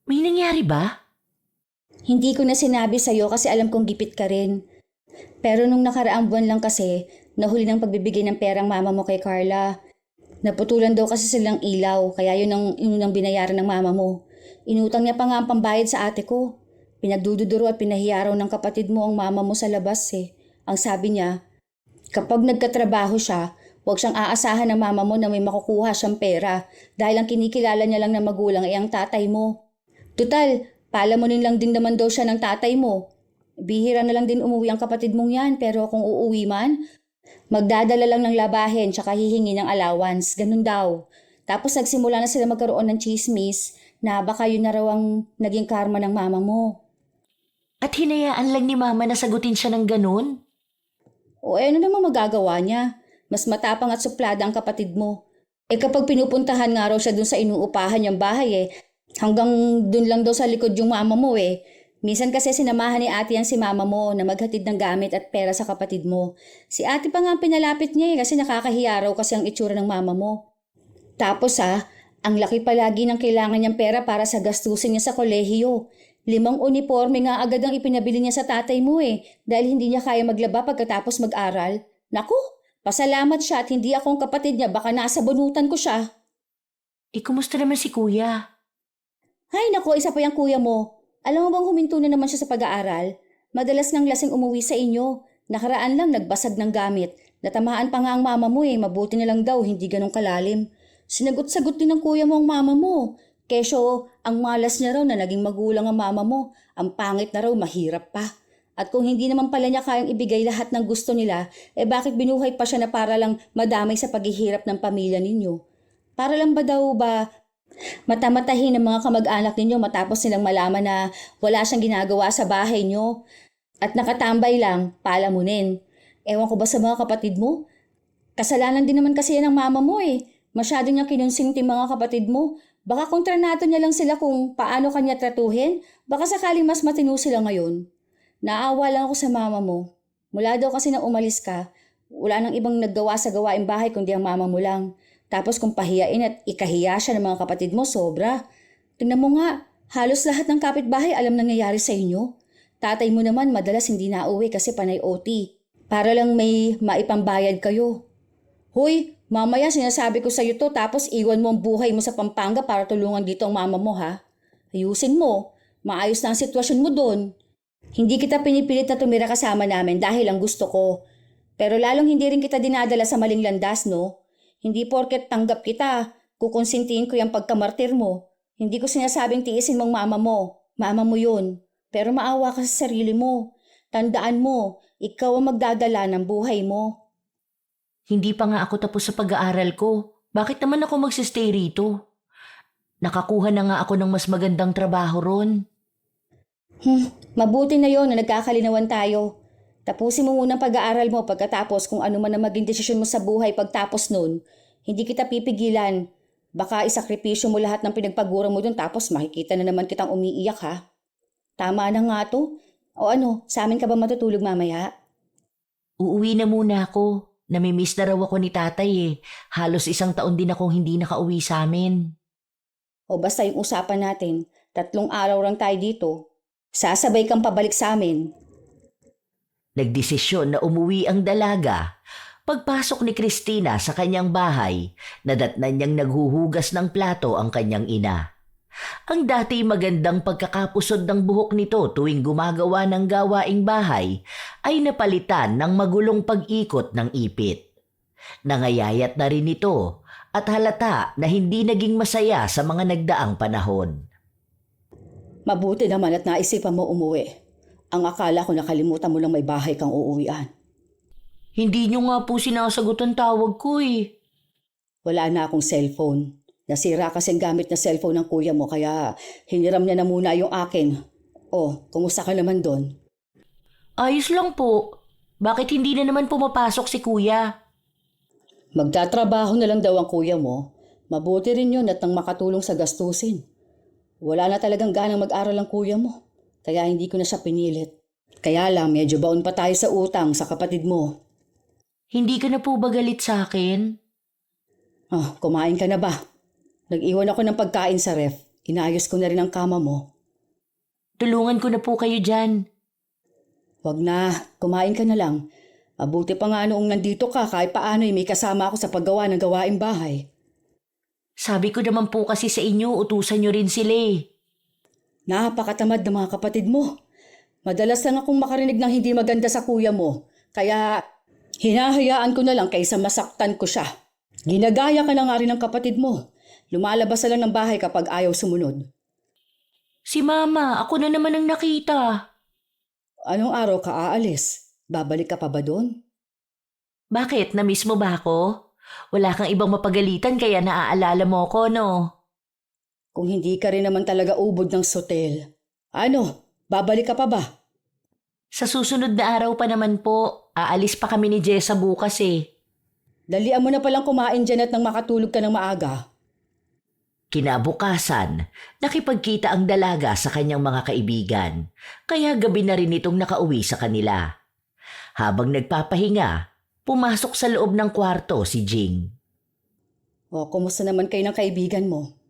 May nangyari ba? Hindi ko na sinabi sa'yo kasi alam kong gipit ka rin. Pero nung nakaraang buwan lang kasi, nahuli ng pagbibigay ng perang mama mo kay Carla. Naputulan daw kasi silang ilaw, kaya yun ang binayaran ng mama mo. Inutang niya pa nga ang pambayad sa ate ko. Pinagdududuro at pinahiya raw ng kapatid mo ang mama mo sa labas Ang sabi niya, kapag nagkatrabaho siya, huwag siyang aasahan ng mama mo na may makukuha siyang pera dahil ang kinikilala niya lang na magulang ay ang tatay mo. Tutal, palamunin lang din naman daw siya ng tatay mo. Bihira na lang din umuwi ang kapatid mong yan, pero kung uuwi man, magdadala lang ng labahin tsaka hihingi ng allowance, ganun daw. Tapos nagsimula na sila magkaroon ng chismis na baka yun na raw ang naging karma ng mama mo. At hinayaan lang ni mama na sagutin siya ng ganun? O ano namang magagawa niya? Mas matapang at suplada ang kapatid mo. Kapag pinupuntahan nga raw siya dun sa inuupahan niyang bahay hanggang dun lang daw sa likod yung mama mo Minsan kasi sinamahan ni ate yan si mama mo na maghatid ng gamit at pera sa kapatid mo. Si ate pa nga ang pinalapit niya kasi nakakahiya raw kasi ang itsura ng mama mo. Tapos ang laki palagi ng kailangan niyang pera para sa gastusin niya sa kolehiyo. 5 uniforme nga agad ang ipinabili niya sa tatay mo dahil hindi niya kaya maglaba pagkatapos mag-aral. Naku, pasalamat siya at hindi akong kapatid niya, baka nasa bunutan ko siya. Kumusta naman si kuya? Hay naku, isa pa yung kuya mo. Alam mo bang huminto na naman siya sa pag-aaral? Madalas nang lasing umuwi sa inyo. Nakaraan lang nagbasag ng gamit. Natamaan pa nga ang mama mo mabuti na lang daw, hindi ganun kalalim. Sinagot-sagot din ng kuya mo ang mama mo. Kesyo, ang malas niya raw na naging magulang ang mama mo. Ang pangit na raw, mahirap pa. At kung hindi naman pala niya kayang ibigay lahat ng gusto nila, bakit binuhay pa siya na para lang madamay sa paghihirap ng pamilya ninyo? Para lang ba daw matamatahin ng mga kamag-anak ninyo matapos nilang malaman na wala siyang ginagawa sa bahay niyo at nakatambay lang, palamunin. Ewan ko ba sa mga kapatid mo? Kasalanan din naman kasi yan ng mama mo Masyado niya kinonsinti mga kapatid mo. Baka kontranato niya lang sila kung paano kanya tratuhin. Baka sakaling mas matino sila ngayon. Naawa lang ako sa mama mo. Mula daw kasi na umalis ka, wala nang ibang naggawa sa gawaing bahay kundi ang mama mo lang. Tapos kung pahiyain at ikahiya siya ng mga kapatid mo, sobra. Tingnan mo nga, halos lahat ng kapitbahay alam nangyayari sa inyo. Tatay mo naman madalas hindi nauwi kasi panay OT. Para lang may maipambayad kayo. Hoy, mamaya sinasabi ko sa'yo to tapos iwan mo ang buhay mo sa Pampanga para tulungan dito ang mama mo Ayusin mo, maayos na ang sitwasyon mo doon. Hindi kita pinipilit na tumira kasama namin dahil ang gusto ko. Pero lalong hindi rin kita dinadala sa maling landas, no? Hindi porket tanggap kita, kukonsintihin ko yung pagkamartir mo. Hindi ko sinasabing tiisin mong mama mo. Mama mo yun. Pero maawa ka sa sarili mo. Tandaan mo, ikaw ang magdadala ng buhay mo. Hindi pa nga ako tapos sa pag-aaral ko. Bakit naman ako magsistay rito? Nakakuha na nga ako ng mas magandang trabaho ron. Mabuti na yon na nagkakalinawan tayo. Tapusin mo muna ang pag-aaral mo pagkatapos kung ano man ang maging desisyon mo sa buhay pagtapos nun. Hindi kita pipigilan. Baka isakripisyo mo lahat ng pinagpagura mo dun tapos makikita na naman kitang umiiyak ha. Tama na nga to. O ano, sa amin ka ba matutulog mamaya? Uuwi na muna ako. Namimiss na raw ako ni tatay eh. Halos 1 taon din akong hindi nakauwi sa amin. O basta yung usapan natin, 3 araw lang tayo dito. Sasabay kang pabalik sa amin. Nagdesisyon na umuwi ang dalaga. Pagpasok ni Christina sa kanyang bahay, nadatnan niyang naghuhugas ng plato ang kanyang ina. Ang dati magandang pagkakapusod ng buhok nito tuwing gumagawa ng gawaing bahay ay napalitan ng magulong pag-ikot ng ipit. Nangayayat na rin ito at halata na hindi naging masaya sa mga nagdaang panahon. Mabuti naman at naisipan mo umuwi. Ang akala ko nakalimutan mo lang may bahay kang uuwian. Hindi niyo nga po sinasagot ang tawag ko eh. Wala na akong cellphone. Nasira kasi ang gamit na cellphone ng kuya mo kaya hiniram niya na muna yung akin. Oh, kumusta ka naman doon? Ayos lang po. Bakit hindi na naman pumapasok si kuya? Magtatrabaho na lang daw ang kuya mo. Mabuti rin yun at nang makatulong sa gastusin. Wala na talagang ganang mag-aral ang kuya mo. Kaya hindi ko na siya pinilit. Kaya lang medyo baon pa tayo sa utang sa kapatid mo. Hindi ka na po ba galit sa akin? Ah, kumain ka na ba? Nag-iwan ako ng pagkain sa ref. Inayos ko na rin ang kama mo. Tulungan ko na po kayo dyan. Wag na, kumain ka na lang. Mabuti pa nga noong nandito ka kahit paano may kasama ako sa paggawa ng gawaing bahay. Sabi ko naman po kasi sa inyo, utusan nyo rin sila eh. Napakatamad ng mga kapatid mo. Madalas lang akong makarinig ng hindi maganda sa kuya mo. Kaya hinahayaan ko na lang kaysa masaktan ko siya. Ginagaya ka na nga rin ng kapatid mo. Lumalabas na lang ng bahay kapag ayaw sumunod. Si mama, ako na naman ang nakita. Anong araw ka aalis? Babalik ka pa ba doon? Bakit? Na-miss mo ba ako? Wala kang ibang mapagalitan kaya naaalala mo ko, no? Kung hindi ka rin naman talaga ubod ng sotel. Ano? Babalik ka pa ba? Sa susunod na araw pa naman po, aalis pa kami ni Jessa bukas eh. Dalian mo na palang kumain dyan at nang makatulog ka ng maaga. Kinabukasan, nakipagkita ang dalaga sa kanyang mga kaibigan, kaya gabi na rin itong nakauwi sa kanila. Habang nagpapahinga, pumasok sa loob ng kwarto si Jing. O, kumusta naman kayo ng kaibigan mo?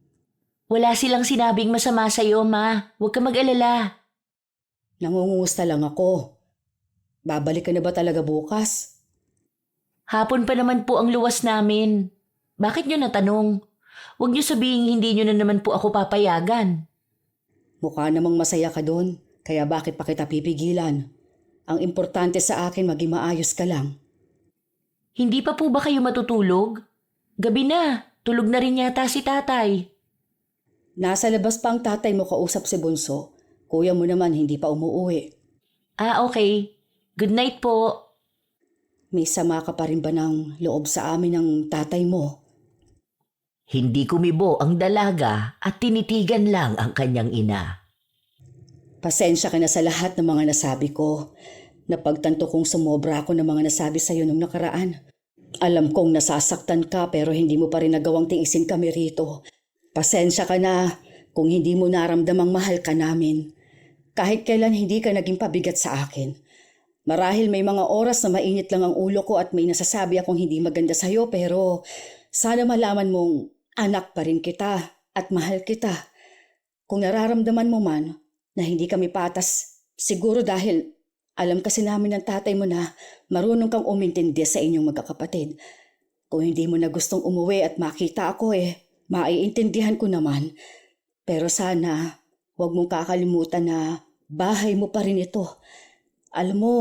Wala silang sinabing masama sa'yo, ma. Huwag ka mag-alala. Nangungumusta lang ako. Babalik ka na ba talaga bukas? Hapon pa naman po ang luwas namin. Bakit nyo natanong? Huwag nyo sabihin hindi nyo na naman po ako papayagan. Mukha namang masaya ka doon, kaya bakit pa kita pipigilan? Ang importante sa akin maging maayos ka lang. Hindi pa po ba kayo matutulog? Gabi na. Tulog na rin yata si tatay. Nasa labas pa ang tatay mo kausap si Bunso. Kuya mo naman hindi pa umuwi. Ah, okay. Good night po. May sama ka pa rin ba ng loob sa amin ng tatay mo? Hindi kumibo ang dalaga at tinitigan lang ang kanyang ina. Pasensya ka na sa lahat ng mga nasabi ko. Napagtanto kong sumobra ako ng mga nasabi sa iyo nung nakaraan. Alam kong nasasaktan ka pero hindi mo pa rin nagawang tiisin kami rito. Pasensya ka na kung hindi mo naramdamang mahal ka namin. Kahit kailan hindi ka naging pabigat sa akin. Marahil may mga oras na mainit lang ang ulo ko at may nasasabi akong hindi maganda sa iyo pero sana malaman mong anak pa rin kita at mahal kita. Kung nararamdaman mo man na hindi kami patas, siguro dahil alam kasi namin ng tatay mo na marunong kang umintindi sa inyong magkakapatid. Kung hindi mo na gustong umuwi at makita ako maiintindihan ko naman. Pero sana huwag mong kakalimutan na bahay mo pa rin ito. Alam mo,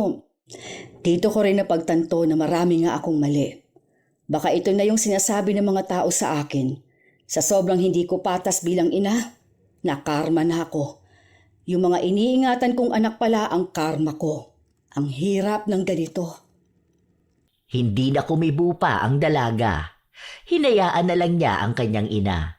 dito ko rin napagtanto na marami nga akong mali. Baka ito na yung sinasabi ng mga tao sa akin. Sa sobrang hindi ko patas bilang ina, nakarma na ako. Yung mga iniingatan kong anak pala ang karma ko. Ang hirap ng ganito. Hindi na kumibo pa ang dalaga. Hinayaan na lang niya ang kanyang ina.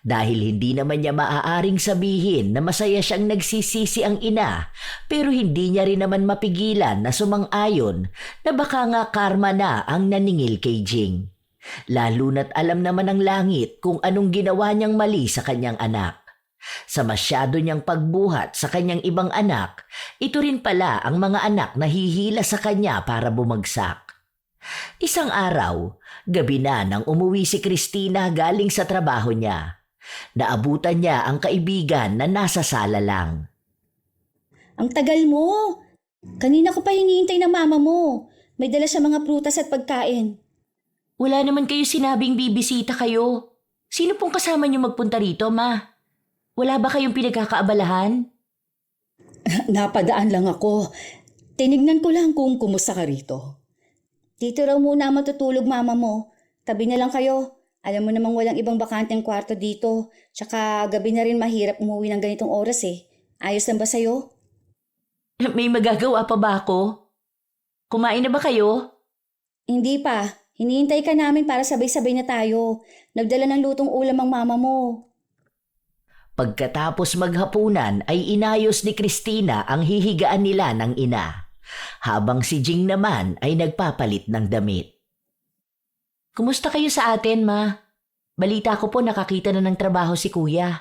Dahil hindi naman niya maaaring sabihin na masaya siyang nagsisisi ang ina, pero hindi niya rin naman mapigilan na sumang-ayon na baka nga karma na ang naningil kay Jing. Lalo na't alam naman ng langit kung anong ginawa niyang mali sa kanyang anak. Sa masyado niyang pagbuhat sa kanyang ibang anak, ito rin pala ang mga anak na hihila sa kanya para bumagsak. Isang araw, gabi na nang umuwi si Christina galing sa trabaho niya. Naabutan niya ang kaibigan na nasa sala lang. Ang tagal mo! Kanina ko pa hinihintay ng mama mo. May dala siya mga prutas at pagkain. Wala naman kayo sinabing bibisita kayo. Sino pong kasama niyo magpunta rito, Ma? Wala ba kayong pinagkakaabalahan? Napadaan lang ako. Tinignan ko lang kung kumusta ka rito. Dito raw muna matutulog mama mo. Tabi na lang kayo. Alam mo namang walang ibang bakanteng kwarto dito. Tsaka gabi na rin mahirap umuwi ng ganitong oras eh. Ayos lang ba sa'yo? May magagawa pa ba ako? Kumain na ba kayo? Hindi pa. Hinihintay ka namin para sabay-sabay na tayo. Nagdala ng lutong ulam ang mama mo. Pagkatapos maghapunan ay inayos ni Christina ang hihigaan nila ng ina, habang si Jing naman ay nagpapalit ng damit. Kumusta kayo sa atin, Ma? Balita ko po nakakita na ng trabaho si Kuya.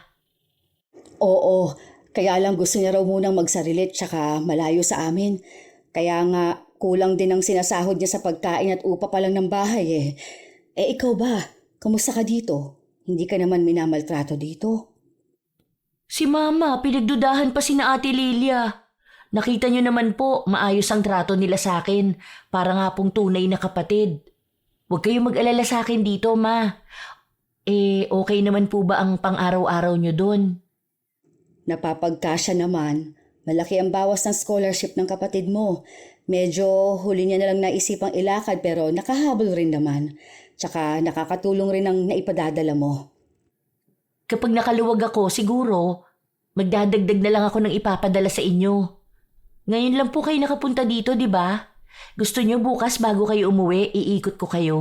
Oo, kaya lang gusto niya raw munang magsarilit tsaka malayo sa amin. Kaya nga kulang din ang sinasahod niya sa pagkain at upa pa lang ng bahay eh. Eh ikaw ba? Kamusta ka dito? Hindi ka naman minamaltrato dito? Si Mama, pinagdudahan pa sina Ate Lilia. Nakita niyo naman po, maayos ang trato nila sa akin. Para nga pong tunay na kapatid. Huwag kayong mag-alala sa akin dito, Ma. Okay naman po ba ang pang-araw-araw niyo doon? Napapagkasya naman. Malaki ang bawas ng scholarship ng kapatid mo. Medyo huli niya na lang naisipang ilakad pero nakahabol rin naman. Tsaka nakakatulong rin ang naipadadala mo. Kapag nakaluwag ako, siguro, magdadagdag na lang ako ng ipapadala sa inyo. Ngayon lang po kayo nakapunta dito, di ba? Gusto niyo bukas bago kayo umuwi, iikot ko kayo?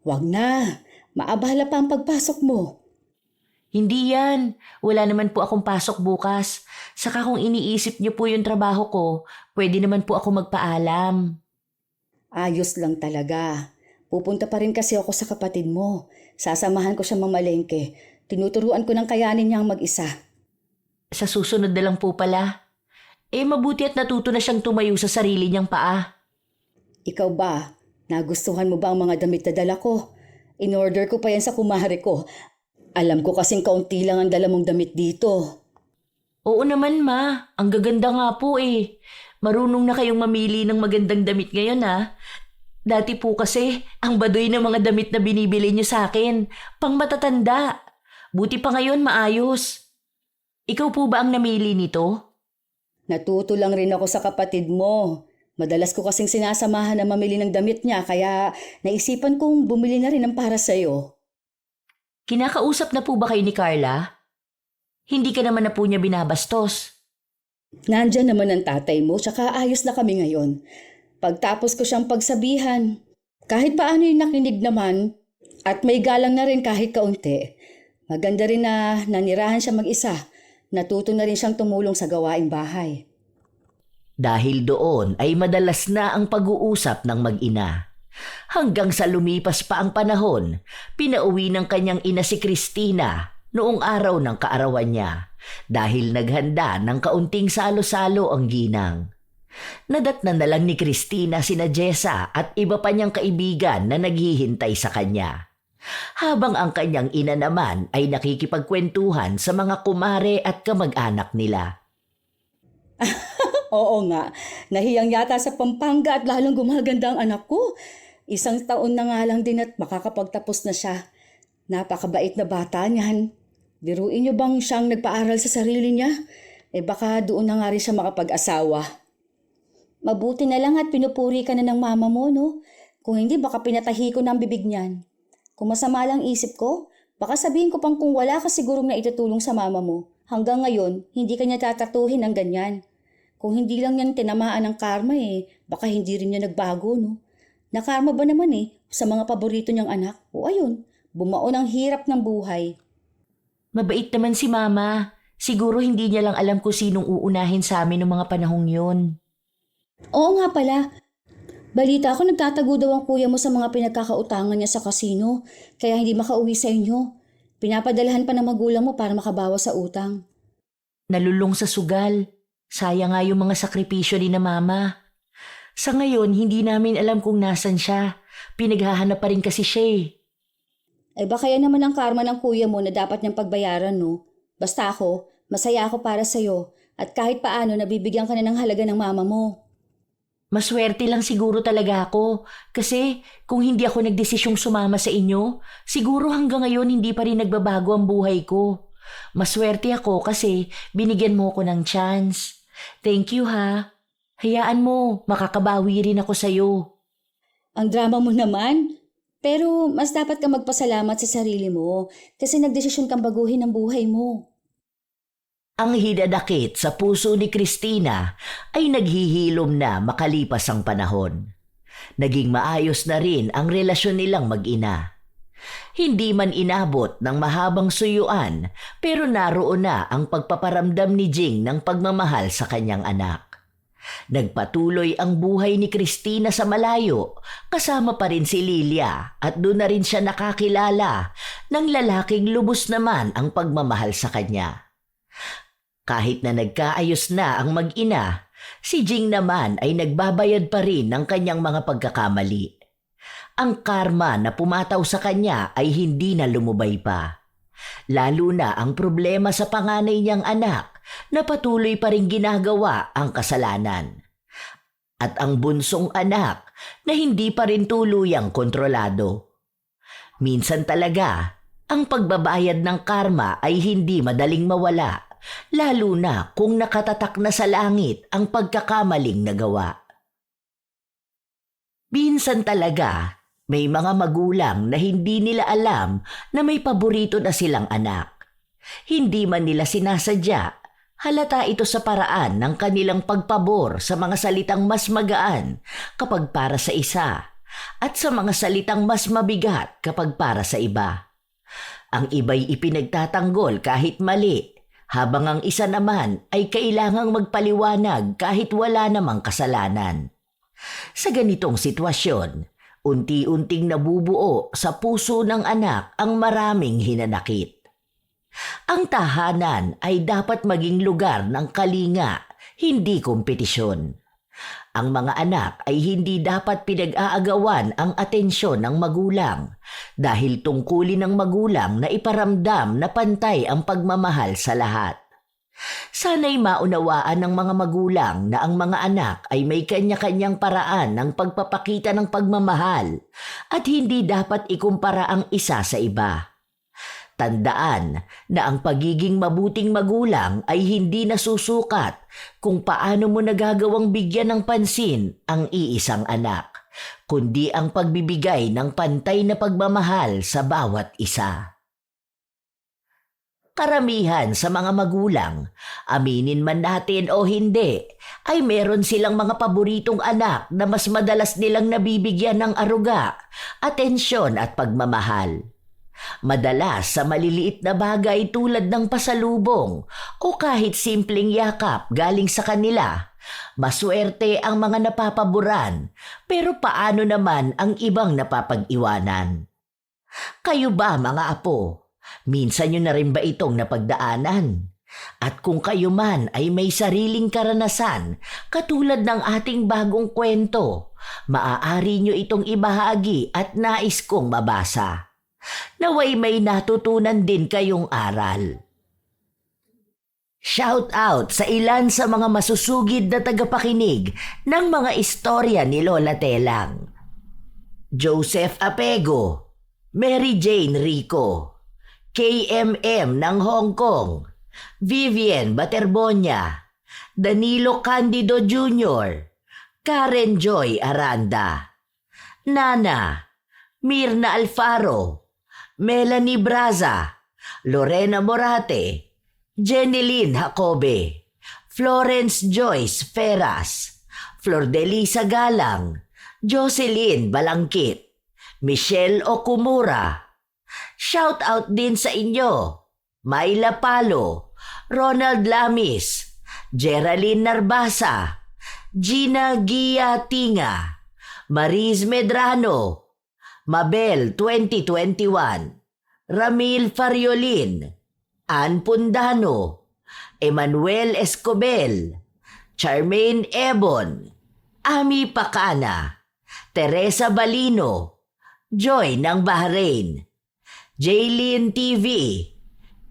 Wag na. Maabala pa ang pagpasok mo. Hindi yan. Wala naman po akong pasok bukas. Saka kung iniisip niyo po yung trabaho ko, pwede naman po ako magpaalam. Ayos lang talaga. Pupunta pa rin kasi ako sa kapatid mo. Sasamahan ko siya mamalengke. Tinuturuan ko ng kayanin niyang mag-isa. Sa susunod na lang po pala. Mabuti at natuto na siyang tumayo sa sarili niyang paa. Ikaw ba? Nagustuhan mo ba ang mga damit na dala ko? In-order ko pa yan sa kumare ko. Alam ko kasing kaunti lang ang dala mong damit dito. Oo naman, Ma. Ang gaganda nga po eh. Marunong na kayong mamili ng magandang damit ngayon ha. Dati po kasi, ang baduy ng mga damit na binibili niyo sa akin. Pang matatanda. Buti pa ngayon maayos. Ikaw po ba ang namili nito? Natuto lang rin ako sa kapatid mo. Madalas ko kasing sinasamahan na mamili ng damit niya kaya naisipan kong bumili na rin ng para sa'yo. Kinakausap na po ba kayo ni Carla? Hindi ka naman na po niya binabastos. Nandyan naman ang tatay mo tsaka ayos na kami ngayon. Pagtapos ko siyang pagsabihan, kahit paano yung nakinig naman at may galang na rin kahit kaunti. Maganda rin na nanirahan siya mag-isa. Natuto na rin siyang tumulong sa gawaing bahay. Dahil doon ay madalas na ang pag-uusap ng mag-ina. Hanggang sa lumipas pa ang panahon, pinauwi ng kanyang ina si Christina noong araw ng kaarawan niya dahil naghanda ng kaunting salo-salo ang ginang. Nadatnan na lang ni Christina sina Jessa at iba pa niyang kaibigan na naghihintay sa kanya. Habang ang kanyang ina naman ay nakikipagkwentuhan sa mga kumare at kamag-anak nila. Oo nga, nahiyang yata sa Pampanga at lalong gumaganda ang anak ko. 1 taon na nga lang din at makakapagtapos na siya. Napakabait na bata niyan. Biruin niyo bang siyang nagpaaral sa sarili niya? Baka doon na nga rin siya makapag-asawa. Mabuti na lang at pinupuri ka na ng mama mo, no? Kung hindi, baka pinatahi ko na ang bibig niyan. Kung masama lang isip ko, baka sabihin ko pang kung wala ka sigurong na itutulong sa mama mo. Hanggang ngayon, hindi ka niya tatatuhin ng ganyan. Kung hindi lang yan tinamaan ng karma baka hindi rin niya nagbago, no? Nakarma ba naman sa mga paborito niyang anak? O ayun, bumaon ang hirap ng buhay. Mabait naman si Mama. Siguro hindi niya lang alam kung sinong uunahin sa amin ng mga panahong yun. Oo nga pala. Balita ko nagtatago daw ang kuya mo sa mga pinagkakautangan niya sa kasino, kaya hindi makauwi sa inyo. Pinapadalahan pa ng magulang mo para makabawas sa utang. Nalulong sa sugal. Sayang nga yung mga sakripisyo ni na Mama. Sa ngayon, hindi namin alam kung nasan siya. Pinaghahanap pa rin kasi siya eh. Ay baka yan naman ang karma ng kuya mo na dapat niyang pagbayaran, no? Basta ako, masaya ako para sa'yo at kahit paano nabibigyan ka na ng halaga ng mama mo. Maswerte lang siguro talaga ako. Kasi kung hindi ako nagdesisyong sumama sa inyo, siguro hanggang ngayon hindi pa rin nagbabago ang buhay ko. Maswerte ako kasi binigyan mo ko ng chance. Thank you ha. Hayaan mo, makakabawi rin ako sa'yo. Ang drama mo naman. Pero mas dapat ka magpasalamat sa sarili mo kasi nagdesisyon kang baguhin ang buhay mo. Ang hinanakit sa puso ni Christina ay naghihilom na makalipas ang panahon. Naging maayos na rin ang relasyon nilang mag-ina. Hindi man inabot ng mahabang suyuan pero naroon na ang pagpaparamdam ni Jing ng pagmamahal sa kanyang anak. Nagpatuloy ang buhay ni Christina sa malayo, kasama pa rin si Lilia at doon na rin siya nakakilala ng lalaking lubos naman ang pagmamahal sa kanya. Kahit na nagkaayos na ang mag-ina, si Jing naman ay nagbabayad pa rin ng kanyang mga pagkakamali. Ang karma na pumataw sa kanya ay hindi na lumubay pa. Lalo na ang problema sa panganay niyang anak na patuloy pa rin ginagawa ang kasalanan. At ang bunsong anak na hindi pa rin tuluyang kontrolado. Minsan talaga, ang pagbabayad ng karma ay hindi madaling mawala, lalo na kung nakatatak na sa langit ang pagkakamaling nagawa. Minsan talaga, may mga magulang na hindi nila alam na may paborito na silang anak. Hindi man nila sinasadya, halata ito sa paraan ng kanilang pagpabor sa mga salitang mas magaan kapag para sa isa at sa mga salitang mas mabigat kapag para sa iba. Ang iba'y ipinagtatanggol kahit mali, habang ang isa naman ay kailangang magpaliwanag kahit wala namang kasalanan. Sa ganitong sitwasyon, unti-unting nabubuo sa puso ng anak ang maraming hinanakit. Ang tahanan ay dapat maging lugar ng kalinga, hindi kompetisyon. Ang mga anak ay hindi dapat pinag-aagawan ang atensyon ng magulang dahil tungkulin ng magulang na iparamdam na pantay ang pagmamahal sa lahat. Sana'y maunawaan ng mga magulang na ang mga anak ay may kanya-kanyang paraan ng pagpapakita ng pagmamahal at hindi dapat ikumpara ang isa sa iba. Tandaan na ang pagiging mabuting magulang ay hindi nasusukat kung paano mo nagagawang bigyan ng pansin ang iisang anak, kundi ang pagbibigay ng pantay na pagmamahal sa bawat isa. Karamihan sa mga magulang, aminin man natin o hindi, ay meron silang mga paboritong anak na mas madalas nilang nabibigyan ng aruga, atensyon at pagmamahal. Madalas sa maliliit na bagay tulad ng pasalubong o kahit simpleng yakap galing sa kanila, maswerte ang mga napapaboran, pero paano naman ang ibang napapag-iwanan? Kayo ba mga apo? Minsan nyo na rin ba itong napagdaanan? At kung kayo man ay may sariling karanasan katulad ng ating bagong kwento, maaari nyo itong ibahagi at nais kong mabasa. Naway may natutunan din kayong aral. Shout out sa ilan sa mga masusugid na tagapakinig ng mga istorya ni Lola Telang. Joseph Apego, Mary Jane Rico, KMM ng Hong Kong, Vivian Baterbonia, Danilo Candido Jr., Karen Joy Aranda, Nana, Mirna Alfaro, Melanie Braza, Lorena Morate, Jeneline Jacobe, Florence Joyce Ferras, Flordelisa Galang, Jocelyn Balangkit, Michelle Okumura. Shout out din sa inyo, Myla Palo, Ronald Lamis, Geraldine Narbasa, Gina Gia Tinga, Mariz Medrano, Mabel 2021, Ramil Fariolin, Ann Pundano, Emmanuel Escobel, Charmaine Ebon, Ami Pacana, Teresa Balino, Joy ng Bahrain, Jaylin TV,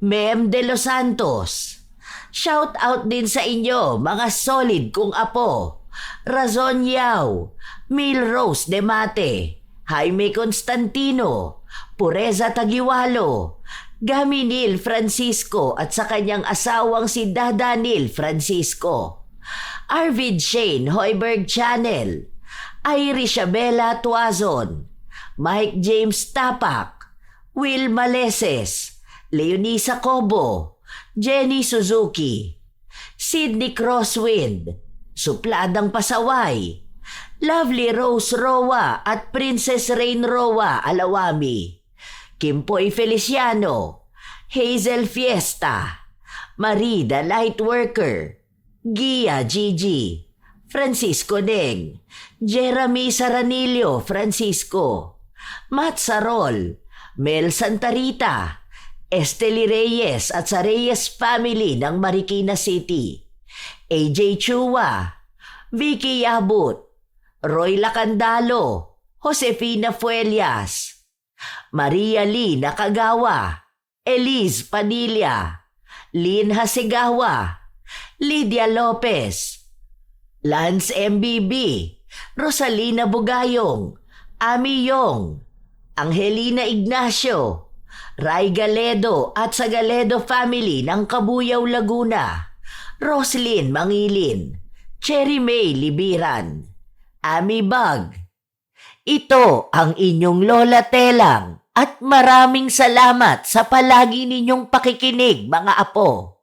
Mem De Los Santos. Shout out din sa inyo mga solid kong apo. Razon Yao, Mil Rose De Mate, Jaime Constantino, Pureza Tagiwalo, Gaminil Francisco at sa kanyang asawang si Dadanil Francisco. Arvid Shane Hoiberg Channel, Irish Abela Tuazon, Mike James Tapak, Will Maleses, Leonisa Cobo, Jenny Suzuki, Sydney Crosswind, Supladang Pasaway, Lovely Rose Roa at Princess Rain Roa Alawami, Kimpoy Feliciano, Hazel Fiesta, Marida Lightworker, Gia Gigi, Francisco Deng, Jeremy Saranillo Francisco, Matt Sarol, Mel Santarita, Esteli Reyes at sa Reyes family ng Marikina City, AJ Chua, Vicky Yabut, Roy Lacandalo, Josefina Fuelias, Maria Lee Nakagawa, Elise Padilla, Lynn Hasegawa, Lydia Lopez, Lance MBB, Rosalina Bugayong, Ami Yong, Angelina Ignacio, Ray Galedo at sa Galedo family ng Kabuyaw, Laguna, Roslyn Mangilin, Cherry May Libiran, Ami Bag. Ito ang inyong Lola Telang at maraming salamat sa palagi ninyong pakikinig mga apo.